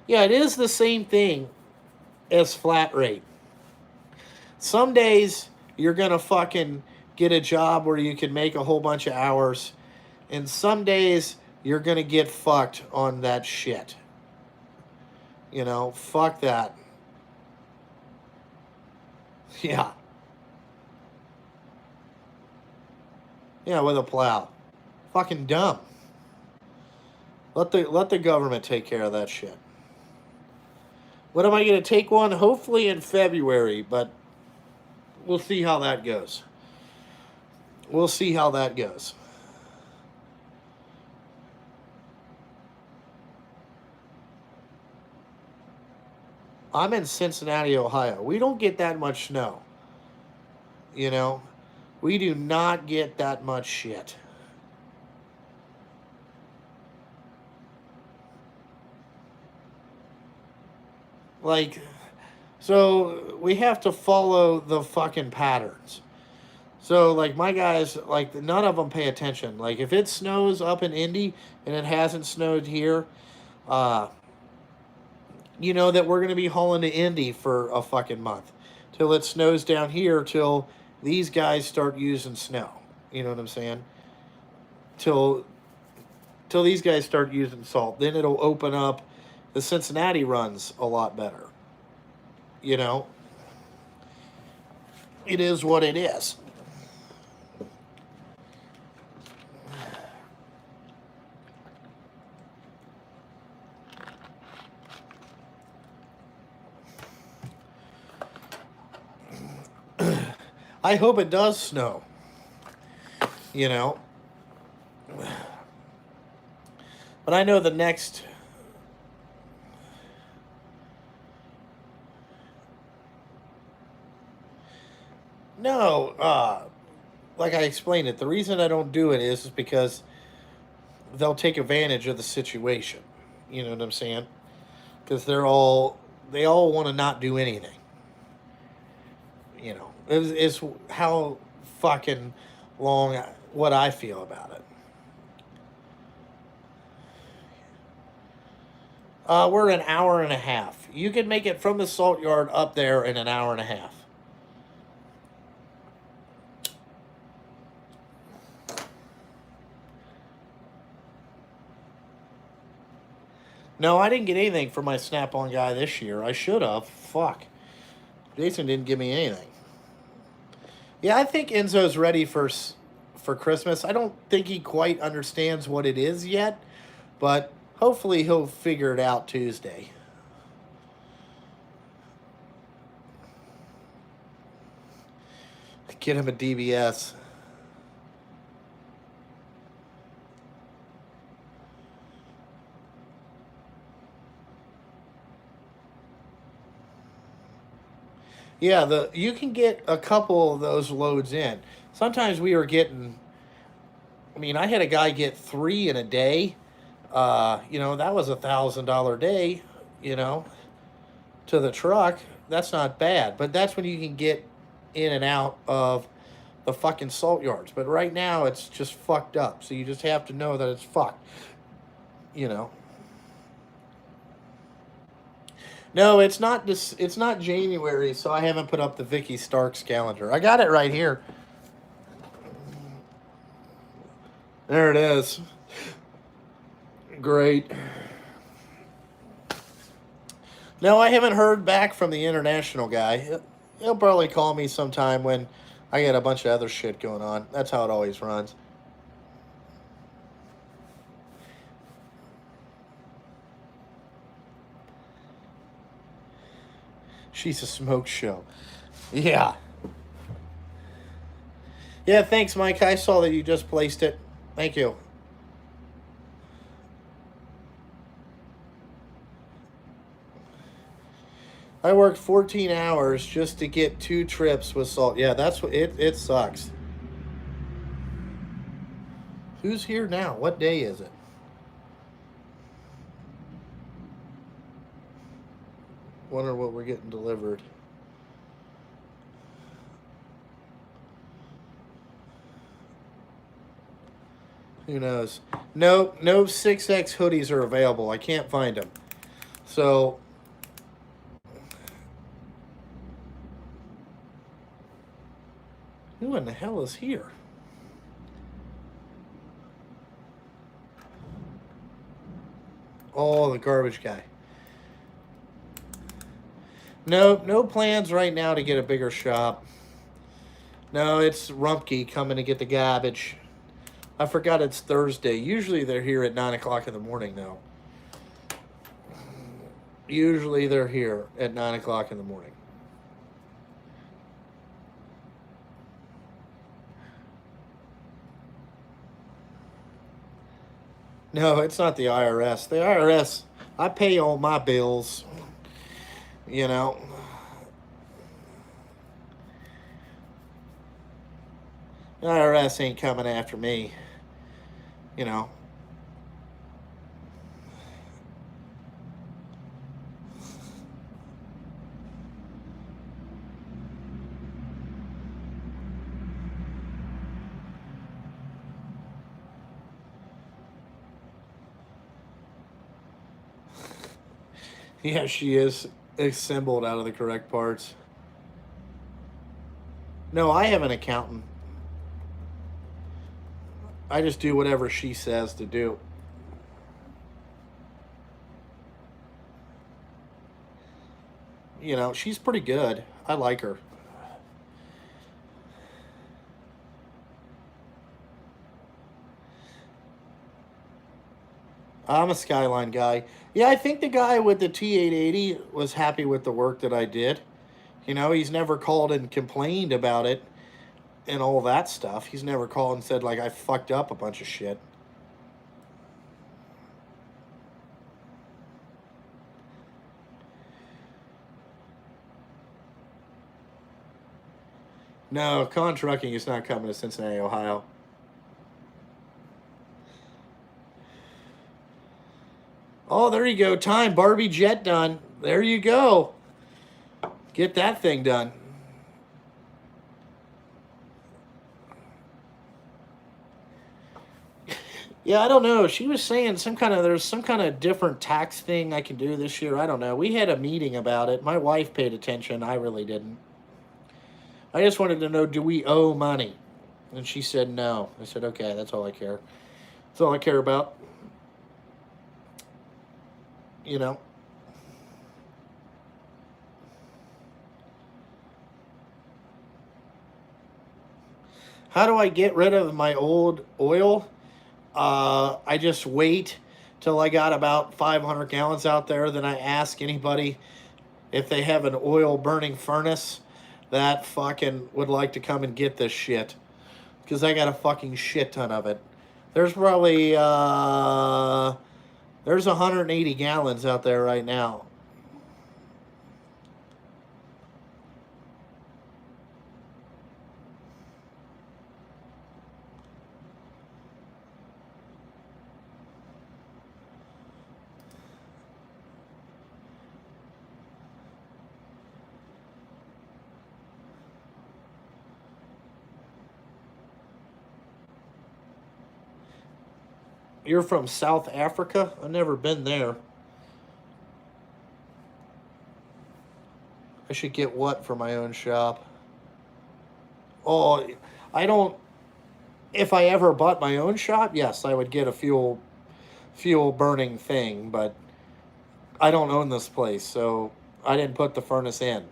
Yeah, it is the same thing as flat rate. Some days you're going to fucking get a job where you can make a whole bunch of hours, and some days you're going to get fucked on that shit. You know, fuck that. Yeah. Yeah, with a plow. Fucking dumb. Let the government take care of that shit. When am I going to take one? Hopefully in February, but we'll see how that goes. We'll see how that goes. I'm in Cincinnati, Ohio. We don't get that much snow. You know, we do not get that much shit. Like, so we have to follow the fucking patterns. So, like, my guys, like, none of them pay attention. Like, if it snows up in Indy and it hasn't snowed here, uh, you know that we're going to be hauling to Indy for a fucking month. Till it snows down here, till these guys start using snow. You know what I'm saying? Till till these guys start using salt. Then it'll open up the Cincinnati runs a lot better. You know? It is what it is. I hope it does snow. You know? But I know the next. No, like I explained it, the reason I don't do it is because they'll take advantage of the situation. You know what I'm saying? Because they all want to not do anything. You know, it's how fucking long what I feel about it. We're an hour and a half. You can make it from the salt yard up there in an hour and a half. No, I didn't get anything for my Snap-on guy this year. I should have. Fuck. Jason didn't give me anything. Yeah, I think Enzo's ready for Christmas. I don't think he quite understands what it is yet, but hopefully he'll figure it out Tuesday. Get him a DBS. Yeah, you can get a couple of those loads in. Sometimes we were getting. I mean, I had a guy get 3 in a day. That was $1,000 day. You know, to the truck. That's not bad, but that's when you can get in and out of the fucking salt yards. But right now, it's just fucked up. So you just have to know that it's fucked. You know. No, it's not. It's not January, so I haven't put up the Vicky Starks calendar. I got it right here. There it is. Great. No, I haven't heard back from the international guy. He'll probably call me sometime when I get a bunch of other shit going on. That's how it always runs. She's a smoke show. Yeah. Yeah, thanks, Mike. I saw that you just placed it. Thank you. I worked 14 hours just to get 2 trips with salt. Yeah, that's what it sucks. Who's here now? What day is it? Wonder what we're getting delivered. Who knows? No 6X hoodies are available. I can't find them. So who in the hell is here? Oh, the garbage guy. No plans right now to get a bigger shop. No, it's Rumpke coming to get the garbage. I forgot it's Thursday. Usually they're here at 9 o'clock in the morning, though. Usually they're here at 9 o'clock in the morning. No, it's not the IRS. The IRS, I pay all my bills. You know. The IRS ain't coming after me. You know. Yeah, she is assembled out of the correct parts. No, I have an accountant. I just do whatever she says to do. You know, she's pretty good. I like her. I'm a Skyline guy. Yeah, I think the guy with the T880 was happy with the work that I did. You know, he's never called and complained about it and all that stuff. He's never called and said, like, I fucked up a bunch of shit. No, Con Trucking is not coming to Cincinnati, Ohio. Oh, there you go. Time. Barbie Jet done. There you go. Get that thing done. Yeah, I don't know. She was saying there's some kind of different tax thing I can do this year. I don't know. We had a meeting about it. My wife paid attention. I really didn't. I just wanted to know, do we owe money? And she said no. I said, okay, that's all I care. That's all I care about. You know. How do I get rid of my old oil? I just wait till I got about 500 gallons out there. Then I ask anybody if they have an oil burning furnace that fucking would like to come and get this shit. Because I got a fucking shit ton of it. There's probably, there's 180 gallons out there right now. You're from South Africa? I've never been there. I should get what for my own shop? Oh, I don't. If I ever bought my own shop, yes, I would get a fuel burning thing, but I don't own this place, so I didn't put the furnace in.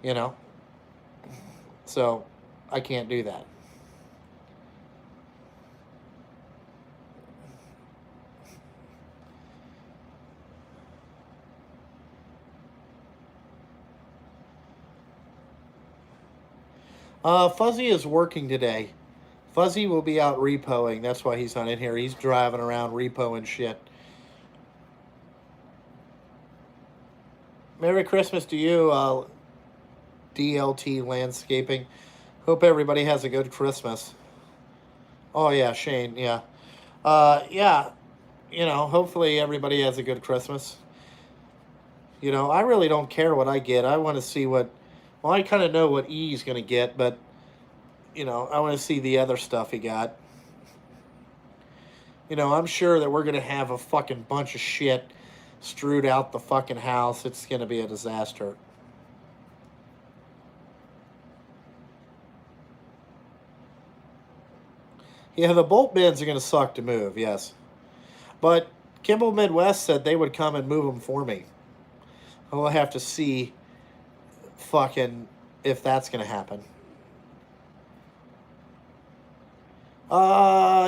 You know, so I can't do that. Fuzzy is working today. Fuzzy will be out repoing. That's why he's not in here. He's driving around repoing shit. Merry Christmas to you, DLT Landscaping. Hope everybody has a good Christmas. Oh yeah, Shane. Yeah, yeah. You know, hopefully everybody has a good Christmas. You know, I really don't care what I get. I want to see what. Well, I kind of know what E's gonna get, but you know, I want to see the other stuff he got. You know, I'm sure that we're gonna have a fucking bunch of shit strewed out the fucking house. It's gonna be a disaster. Yeah, the bolt bins are gonna suck to move. Yes, but Kimball Midwest said they would come and move them for me. I'll have to see fucking if that's gonna happen.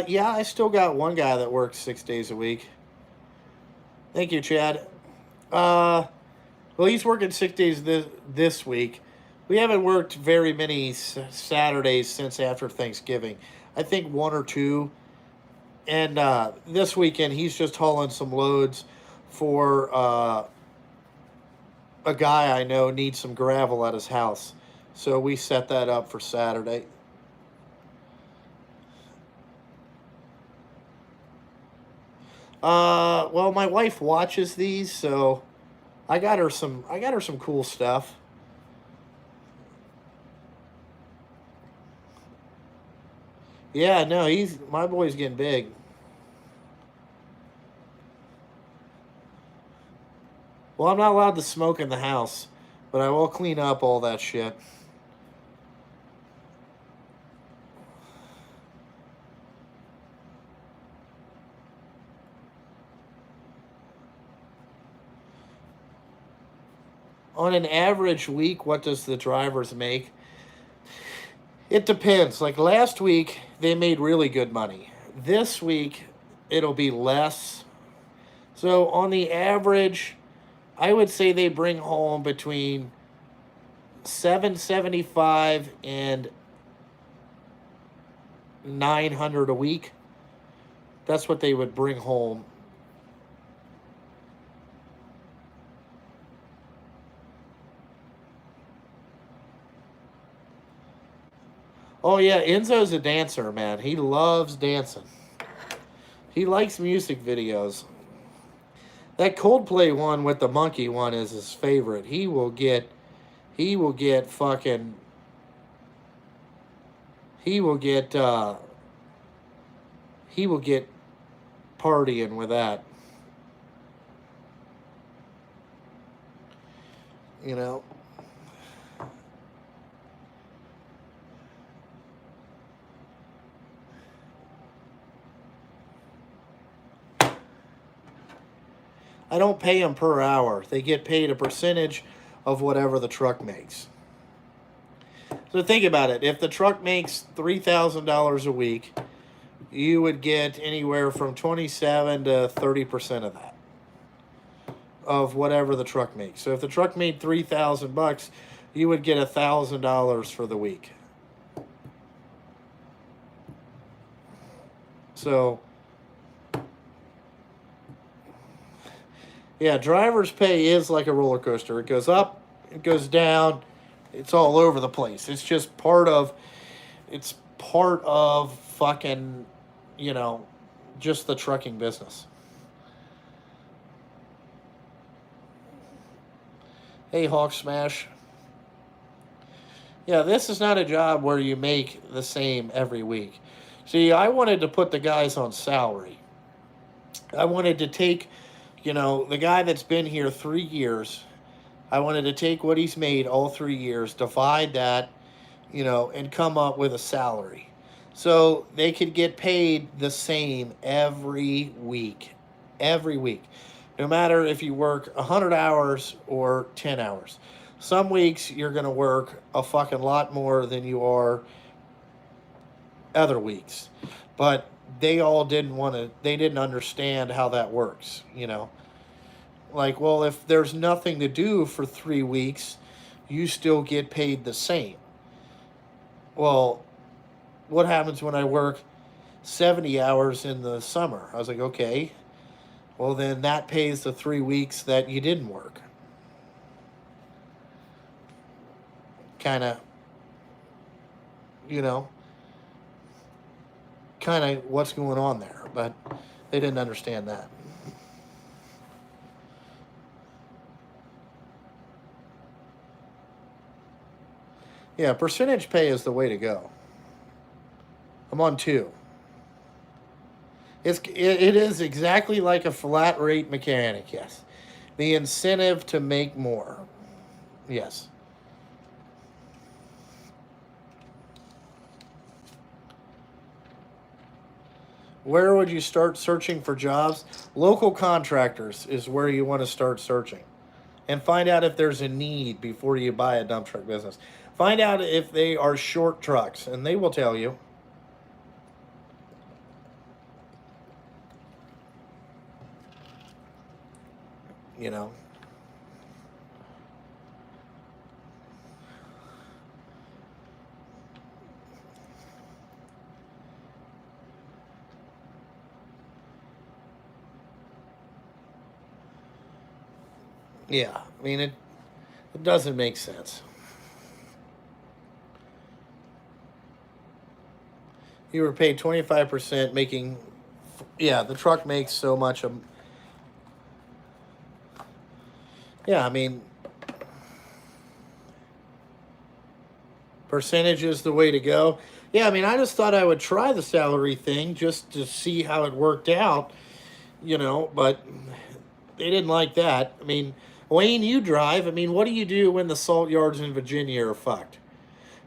Yeah, I still got one guy that works 6 days a week. Thank you, Chad. Uh, well, he's working 6 days this week. We haven't worked very many Saturdays since after Thanksgiving. I think one or two. And this weekend, he's just hauling some loads for a guy I know needs some gravel at his house. So we set that up for Saturday. Well, my wife watches these, so I got her some cool stuff. Yeah, no, he's my boy's getting big. Well, I'm not allowed to smoke in the house, but I will clean up all that shit. On an average week, what does the drivers make? It depends. Like last week, they made really good money. This week, it'll be less. So on the average, I would say they bring home between 775 and 900 a week. That's what they would bring home. Oh yeah, Enzo's a dancer, man. He loves dancing. He likes music videos. That Coldplay one with the monkey one is his favorite. He will get fucking he will get he will get partying with that. You know, I don't pay them per hour. They get paid a percentage of whatever the truck makes. So think about it. If the truck makes $3,000 a week, you would get anywhere from 27 to 30% of that, of whatever the truck makes. So if the truck made $3,000, you would get $1,000 for the week. So yeah, driver's pay is like a roller coaster. It goes up, it goes down, it's all over the place. It's just part of fucking, just the trucking business. Hey, Hawk Smash. Yeah, this is not a job where you make the same every week. See, I wanted to put the guys on salary. I wanted to take, the guy that's been here 3 years, I wanted to take what he's made all 3 years, divide that, and come up with a salary. So they could get paid the same every week. Every week. No matter if you work 100 hours or 10 hours. Some weeks you're going to work a fucking lot more than you are other weeks. But they all they didn't understand how that works, Like, well, if there's nothing to do for 3 weeks, you still get paid the same. Well, what happens when I work 70 hours in the summer? I was like, okay, well, then that pays the 3 weeks that you didn't work. Kind of, what's going on there. But they didn't understand that. Yeah, percentage pay is the way to go. I'm on 2. It is exactly like a flat rate mechanic, yes. The incentive to make more, yes. Where would you start searching for jobs? Local contractors is where you want to start searching. And find out if there's a need before you buy a dump truck business. Find out if they are short trucks, and they will tell you. Yeah, I mean, it doesn't make sense. You were paid 25% making, yeah, the truck makes so much. Yeah, I mean, percentage is the way to go. Yeah, I mean, I just thought I would try the salary thing just to see how it worked out, but they didn't like that. I mean, Wayne, you drive. I mean, what do you do when the salt yards in Virginia are fucked?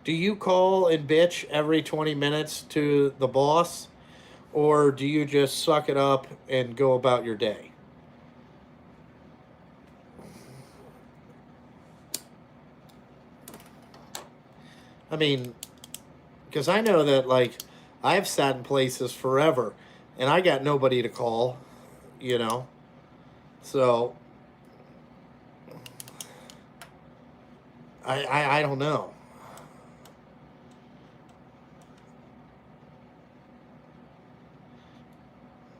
Do you call and bitch every 20 minutes to the boss? Or do you just suck it up and go about your day? I mean, because I know that, like, I've sat in places forever and I got nobody to call, So, I don't know.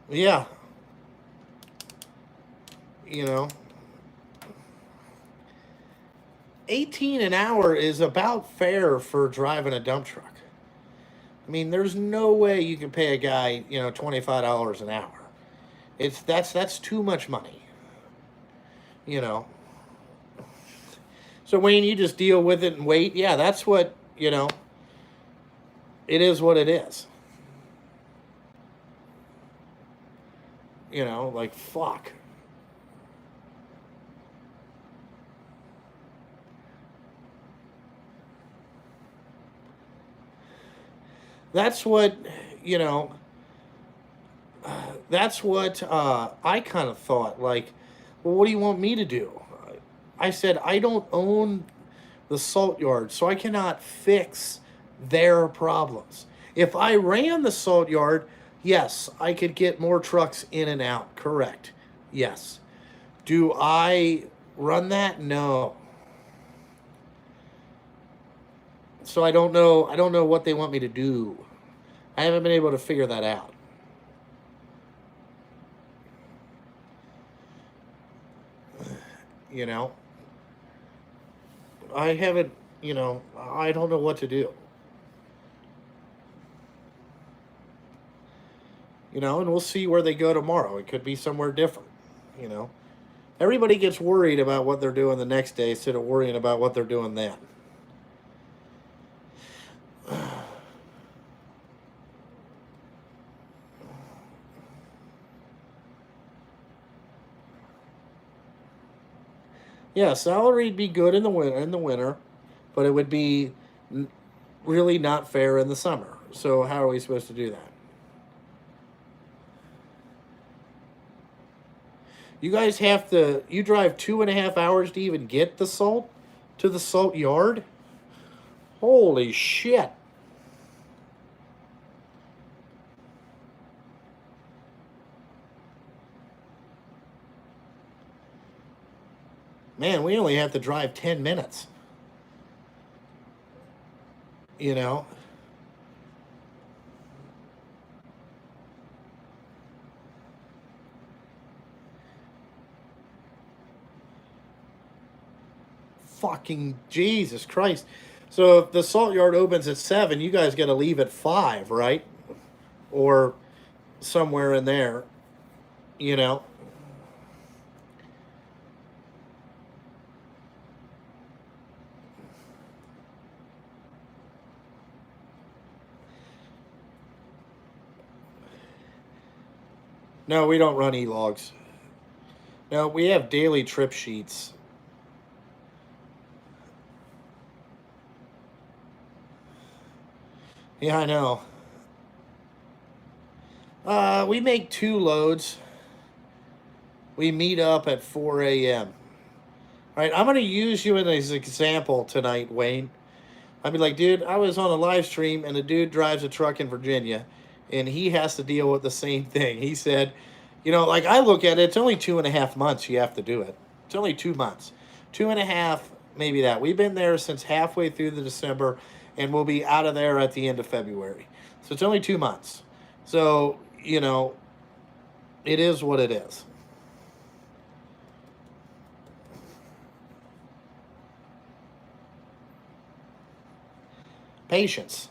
Yeah. 18 an hour is about fair for driving a dump truck. I mean, there's no way you can pay a guy, $25 an hour. That's too much money. So Wayne, you just deal with it and wait. Yeah, that's what, it is what it is. You know, like, fuck. That's what, you know, that's what I kind of thought. Like, well, what do you want me to do? I said, I don't own the salt yard, so I cannot fix their problems. If I ran the salt yard, yes, I could get more trucks in and out. Correct. Yes. Do I run that? No. So I don't know. I don't know what they want me to do. I haven't been able to figure that out. You know, I haven't. You know, I don't know what to do. You know, and we'll see where they go tomorrow. It could be somewhere different. You know, everybody gets worried about what they're doing the next day instead of worrying about what they're doing then. Yeah, salary'd be good in the winter, but it would be really not fair in the summer. So how are we supposed to do that? You guys have to. You drive 2.5 hours to even get the salt to the salt yard. Holy shit! Man, we only have to drive 10 minutes. You know, fucking Jesus Christ. So if the salt yard opens at 7, you guys got to leave at 5, right? Or somewhere in there. You know. No, we don't run e-logs. No, we have daily trip sheets. Yeah, I know. We make 2 loads. We meet up at 4 a.m. All right, I'm going to use you as an example tonight, Wayne. I'd be like, dude, I was on a live stream and a dude drives a truck in Virginia and he has to deal with the same thing. He said, you know, like I look at it, it's only 2.5 months you have to do it. It's only 2 months. 2.5, maybe that. We've been there since halfway through the December and we'll be out of there at the end of February. So it's only 2 months. So, you know, it is what it is. Patience.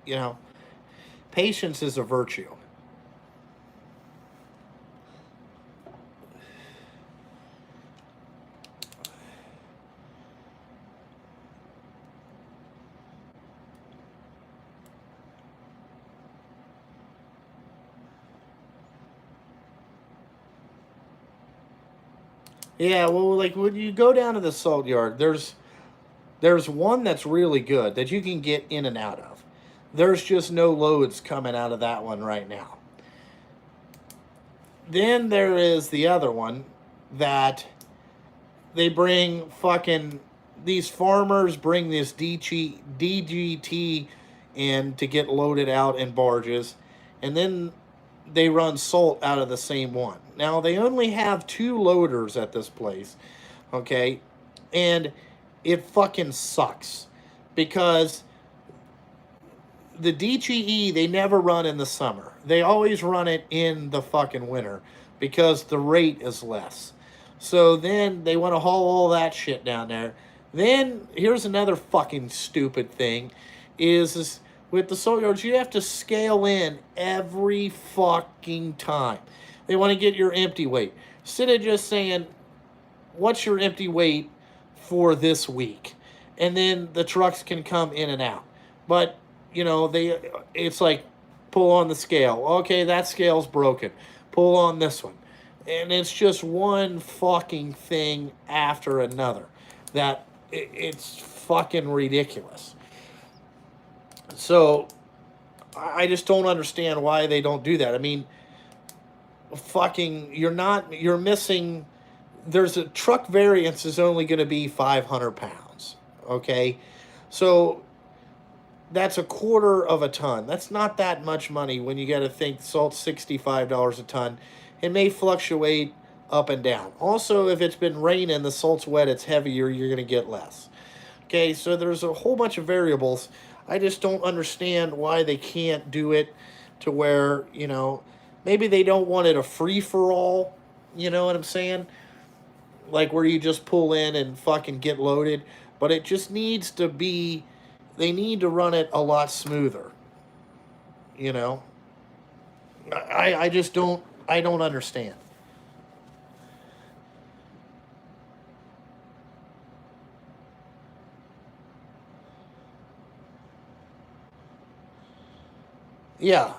You know, patience is a virtue. Yeah, well, like when you go down to the salt yard, there's one that's really good that you can get in and out of. There's just no loads coming out of that one right now. Then there is the other one that they bring fucking these farmers bring this DGT in to get loaded out in barges, and then they run salt out of the same one. Now they only have 2 loaders at this place, okay, and it fucking sucks because the DGE they never run in the summer. They always run it in the fucking winter because the rate is less. So then they want to haul all that shit down there. Then here's another fucking stupid thing is with the salt yards you have to scale in every fucking time. They want to get your empty weight. Instead of just saying, what's your empty weight for this week? And then the trucks can come in and out. But, you know, it's like pull on the scale. Okay, that scale's broken. pull on this one. And it's just one fucking thing after another that it's fucking ridiculous. So I just don't understand why they don't do that. I mean, fucking, you're missing, there's a truck variance is only going to be 500 pounds. Okay. So that's a quarter of a ton. That's not that much money when you got to think salt's $65 a ton. It may fluctuate up and down. Also, if it's been raining, the salt's wet, it's heavier, you're going to get less. Okay, so there's a whole bunch of variables. I just don't understand why they can't do it to where, maybe they don't want it a free-for-all, you know what I'm saying? Like where you just pull in and fucking get loaded. But it just needs to be, they need to run it a lot smoother. You know? I just don't, I don't understand. Yeah,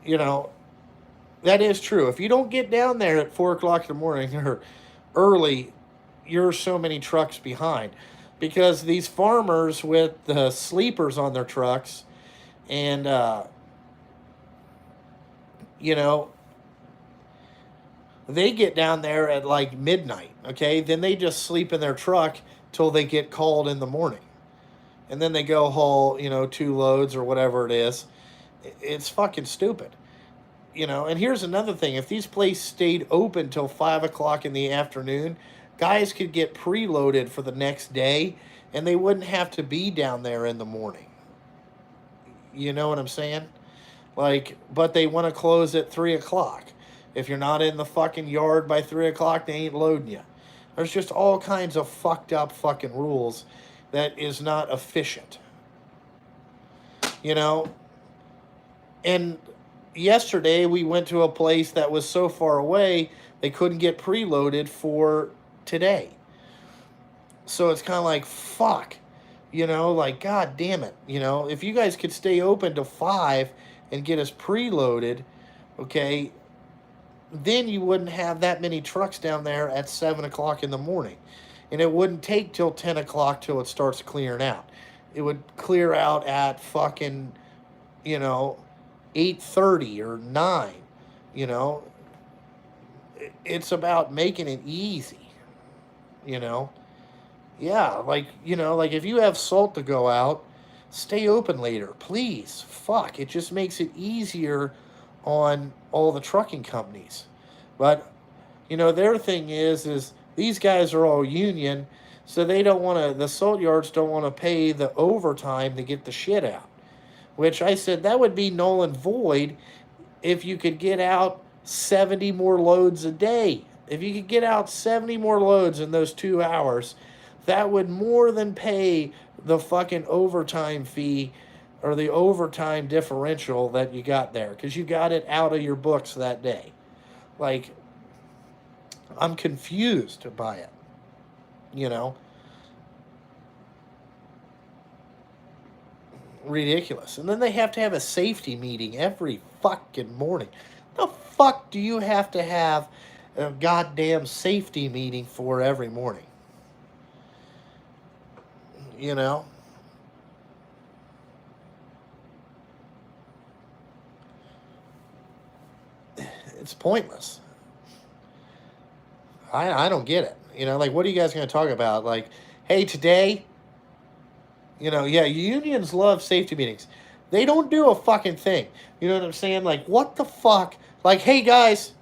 you know, that is true. If you don't get down there at 4 o'clock in the morning or early, you're so many trucks behind. Because these farmers with the sleepers on their trucks and, you know, they get down there at like midnight, okay? Then they just sleep in their truck till they get called in the morning. And then they go haul, 2 loads or whatever it is. It's fucking stupid. And here's another thing. If these places stayed open till 5 o'clock in the afternoon, guys could get preloaded for the next day and they wouldn't have to be down there in the morning. You know what I'm saying? Like, but they want to close at 3 o'clock. If you're not in the fucking yard by 3 o'clock, they ain't loading you. There's just all kinds of fucked up fucking rules that is not efficient. You know? And yesterday we went to a place that was so far away they couldn't get preloaded for today. So it's kind of like, fuck. Like, god damn it. If you guys could stay open to 5 and get us preloaded, okay, then you wouldn't have that many trucks down there at 7 o'clock in the morning. And it wouldn't take till 10 o'clock till it starts clearing out. It would clear out at fucking, 8:30 or 9. You know, it's about making it easy. You know, yeah, like if you have salt to go out, stay open later, please. Fuck, it just makes it easier on all the trucking companies. But their thing is these guys are all union, so they don't want to. The salt yards don't want to pay the overtime to get the shit out. Which I said that would be null and void if you could get out 70 more loads a day. If you could get out 70 more loads in those 2 hours, that would more than pay the fucking overtime fee or the overtime differential that you got there because you got it out of your books that day. Like, I'm confused by it. Ridiculous. And then they have to have a safety meeting every fucking morning. The fuck do you have to have a goddamn safety meeting for every morning? It's pointless. I don't get it. Like, what are you guys going to talk about? Like, hey, today, yeah, unions love safety meetings. They don't do a fucking thing. You know what I'm saying? Like, what the fuck? Like, hey, guys,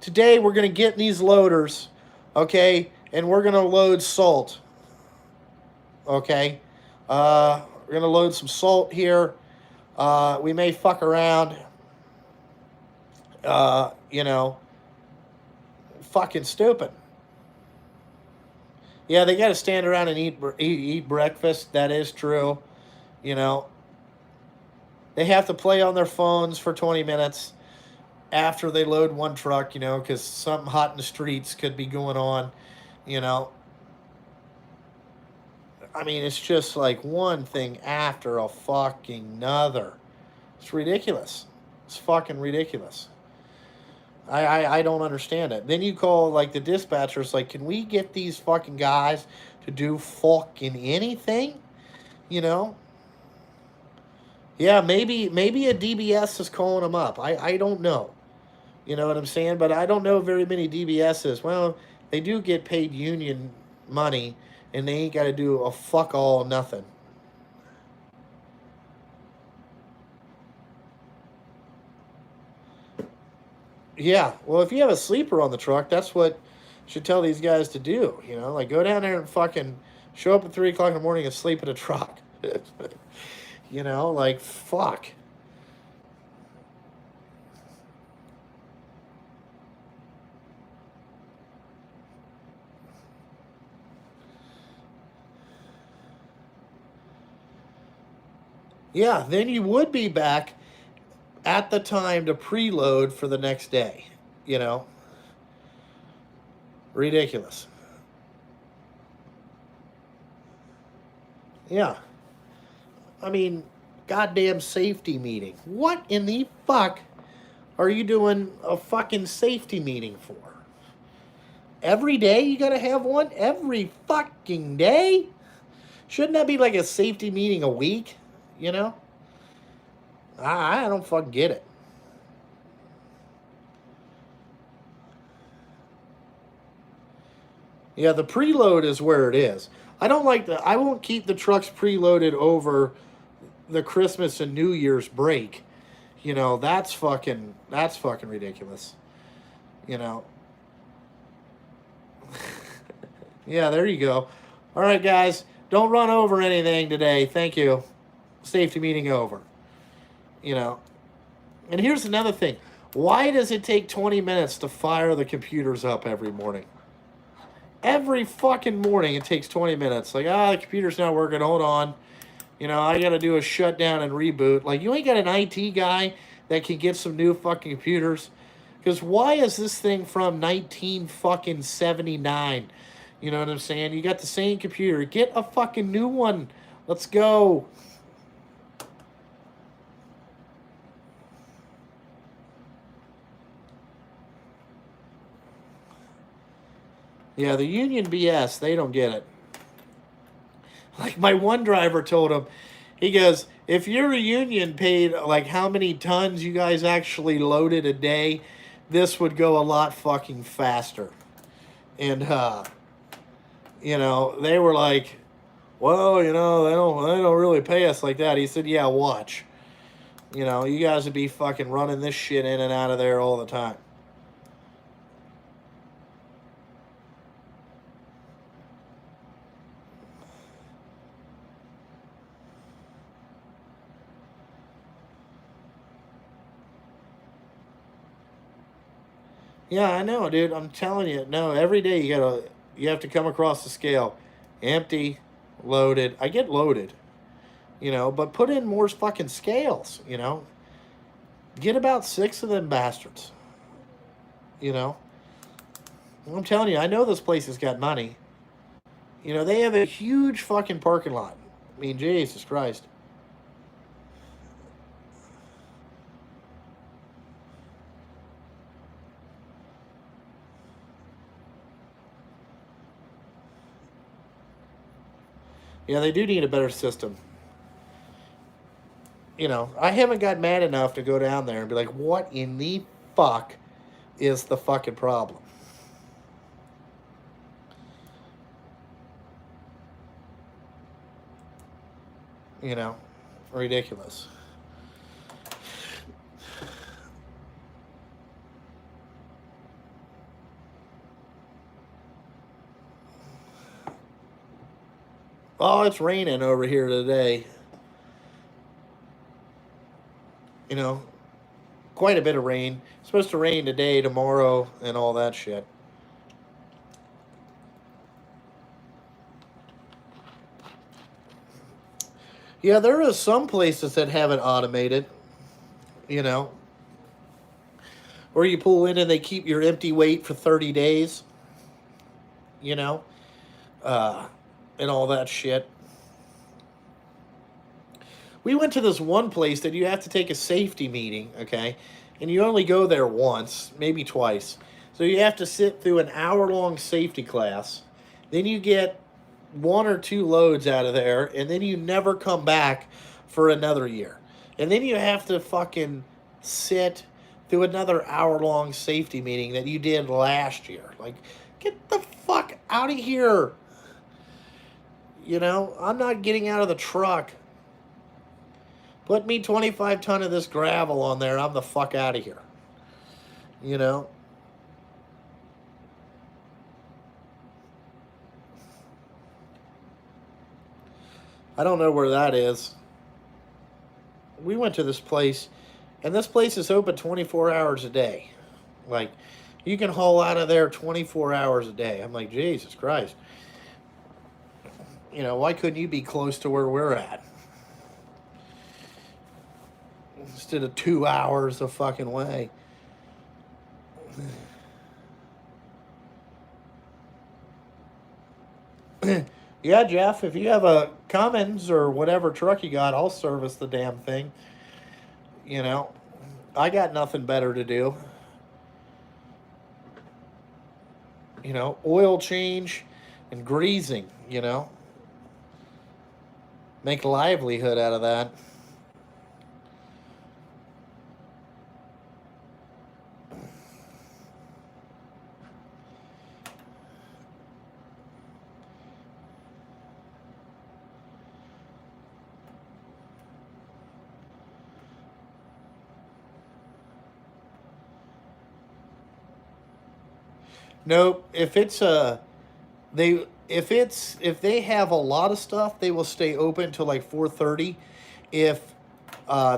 today we're going to get in these loaders, okay, and we're going to load salt, okay? We're going to load some salt here. We may fuck around, fucking stupid. Yeah, they got to stand around and eat breakfast. That is true. They have to play on their phones for 20 minutes after they load one truck, because something hot in the streets could be going on, I mean, it's just like one thing after a fucking another. It's ridiculous. It's fucking ridiculous. I don't understand it. Then you call like the dispatchers, like, can we get these fucking guys to do fucking anything? You know? Yeah, maybe a DBS is calling them up. I don't know. You know what I'm saying? But I don't know very many DBSs. Well, they do get paid union money, and they ain't got to do a fuck all nothing. Yeah, well, if you have a sleeper on the truck, that's what you should tell these guys to do. You know, like go down there and fucking show up at 3 o'clock in the morning and sleep in a truck. You know, like fuck. Yeah, then you would be back at the time to preload for the next day. You know, ridiculous. Yeah. I mean, goddamn safety meeting. What in the fuck are you doing a fucking safety meeting for? Every day you gotta have one? Every fucking day? Shouldn't that be like a safety meeting a week? You know? I don't fucking get it. Yeah, the preload is where it is. I don't like the. I won't keep the trucks preloaded over the Christmas and New Year's break. You know, that's fucking ridiculous. You know. Yeah, there you go. All right, guys, don't run over anything today. Thank you. Safety meeting over. You know. And here's another thing. Why does it take 20 minutes to fire the computers up every morning? Every fucking morning it takes 20 minutes. Like, the computer's not working. Hold on. You know, I got to do a shutdown and reboot. Like, you ain't got an IT guy that can get some new fucking computers. Because why is this thing from 19 fucking 79? You know what I'm saying? You got the same computer. Get a fucking new one. Let's go. Yeah, the union BS, they don't get it. Like my one driver told him, he goes, if your union paid like how many tons you guys actually loaded a day, this would go a lot fucking faster. And you know, they were like, well, you know, they don't really pay us like that. He said, yeah, watch. You know, you guys would be fucking running this shit in and out of there all the time. Yeah, I know, dude. I'm telling you. No, every day you have to come across the scale. Empty, loaded. I get loaded, you know, but put in more fucking scales, you know. Get about 6 of them bastards, you know. I'm telling you, I know this place has got money. You know, they have a huge fucking parking lot. I mean, Jesus Christ. Yeah, they do need a better system. You know, I haven't got mad enough to go down there and be like, what in the fuck is the fucking problem? You know, ridiculous. Oh, it's raining over here today. You know, quite a bit of rain. It's supposed to rain today, tomorrow, and all that shit. Yeah, there are some places that have it automated, you know, where you pull in and they keep your empty weight for 30 days, you know, uh, and all that shit. We went to this one place that you have to take a safety meeting, okay? and you only go there once, maybe twice. So you have to sit through an hour-long safety class. Then you get one or two loads out of there, and then you never come back for another year. And then you have to fucking sit through another hour-long safety meeting that you did last year. Like, get the fuck out of here. You know, I'm not getting out of the truck. Put me 25 ton of this gravel on there. I'm the fuck out of here. You know? I don't know where that is. We went to this place, and this place is open 24 hours a day. Like, you can haul out of there 24 hours a day. I'm like, Jesus Christ. You know, why couldn't you be close to where we're at? Instead of 2 hours of fucking way. Yeah, Jeff, if you have a Cummins or whatever truck you got, I'll service the damn thing. You know, I got nothing better to do. You know, oil change and greasing, you know. Make livelihood out of that. Nope. If they have a lot of stuff, they will stay open till like 4:30. If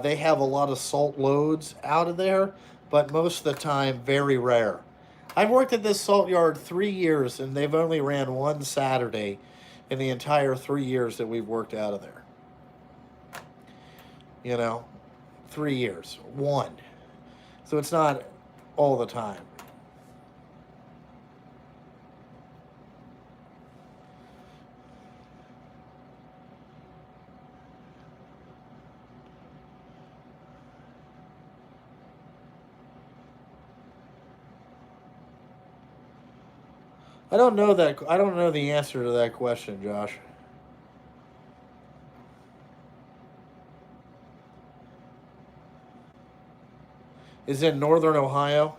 they have a lot of salt loads out of there, but most of the time, very rare. I've worked at this salt yard 3 years, and they've only ran one Saturday in the entire 3 years that we've worked out of there. You know, 3 years, one. So it's not all the time. I don't know that. I don't know the answer to that question, Josh. Is it Northern Ohio?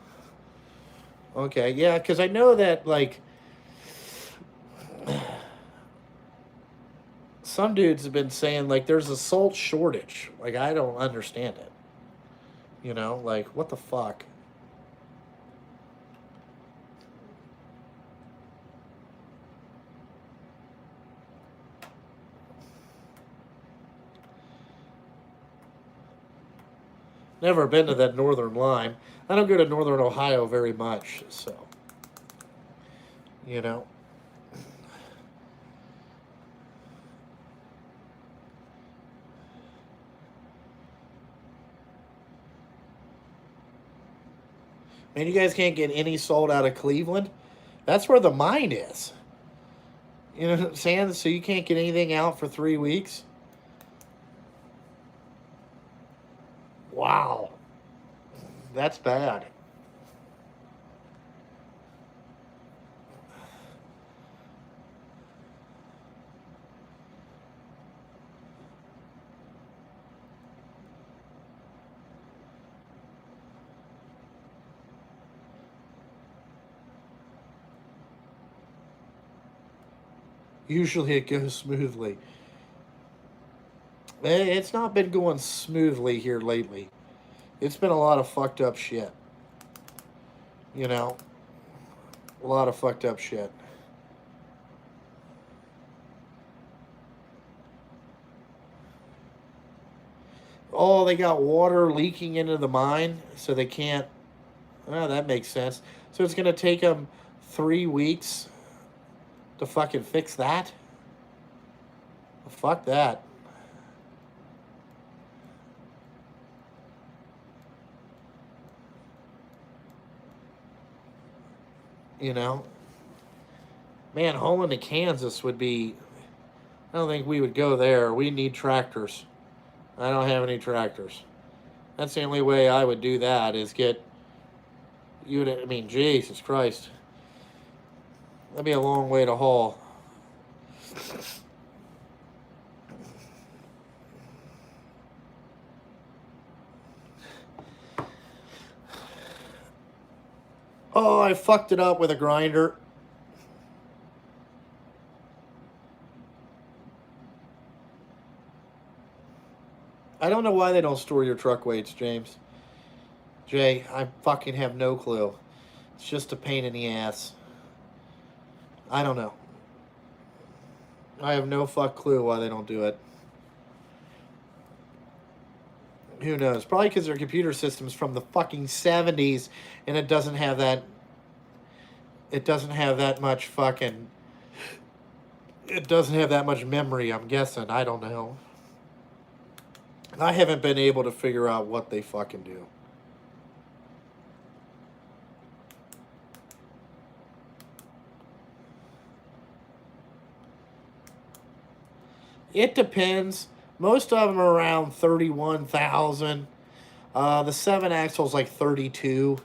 Okay, yeah, because I know that like some dudes have been saying like there's a salt shortage. Like I don't understand it. You know, like what the fuck? Never been to that Northern Line. I don't go to Northern Ohio very much, so you know. Man, you guys can't get any salt out of Cleveland. That's where the mine is. You know what I'm saying? So you can't get anything out for 3 weeks. Wow, that's bad. Usually it goes smoothly. It's not been going smoothly here lately. It's been a lot of fucked up shit. You know, a lot of fucked up shit. Oh, they got water leaking into the mine, so they can't. Oh, that makes sense. So it's gonna take them 3 weeks to fucking fix that. Fuck that. You know, man, hauling to Kansas would be. I don't think we would go there. We need tractors. I don't have any tractors. That's the only way I would do that is get you to. I mean, Jesus Christ, that'd be a long way to haul. Oh, I fucked it up with a grinder. I don't know why they don't store your truck weights, James. Jay, I fucking have no clue. It's just a pain in the ass. I don't know. I have no fuck clue why they don't do it. Who knows? Probably because their computer system's from the fucking 70s and it doesn't have that. It doesn't have that much fucking. It doesn't have that much memory, I'm guessing. I don't know. I haven't been able to figure out what they fucking do. It depends. Most of them are around 31,000. The 7 axle's like 32.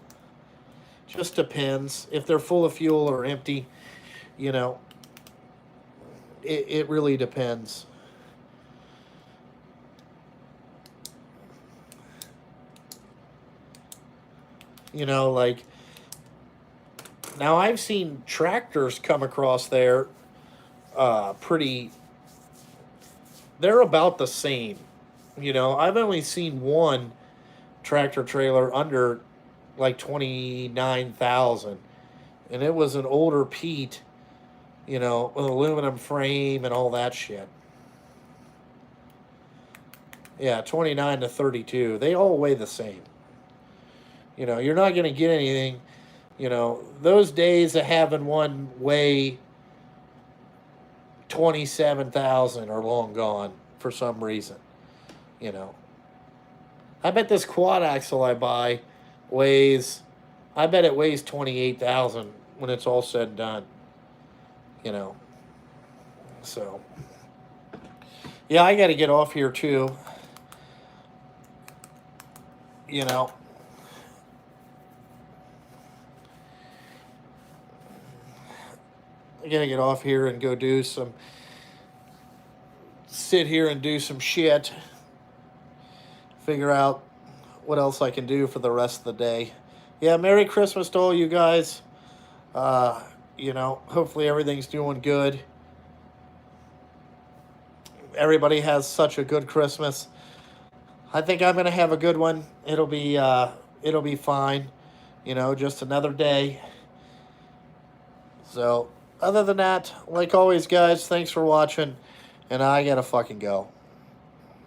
Just depends. If they're full of fuel or empty, you know, it really depends. You know, like, now I've seen tractors come across there pretty, they're about the same. You know, I've only seen one tractor trailer under like 29,000, and it was an older Pete, you know, with aluminum frame and all that shit. Yeah, 29 to 32. They all weigh the same. You know, you're not going to get anything. You know, those days of having one weigh 27,000 are long gone for some reason. You know, I bet this quad axle I buy weighs, I bet it weighs 28,000 when it's all said and done. You know, so yeah, I got to get off here too. You know, I got to get off here and go do some, sit here and do some shit. Figure out what else I can do for the rest of the day. Yeah, Merry Christmas to all you guys. You know, hopefully everything's doing good. Everybody has such a good Christmas. I think I'm gonna have a good one. It'll be fine. You know, just another day. So, other than that, like always, guys, thanks for watching, and I gotta fucking go.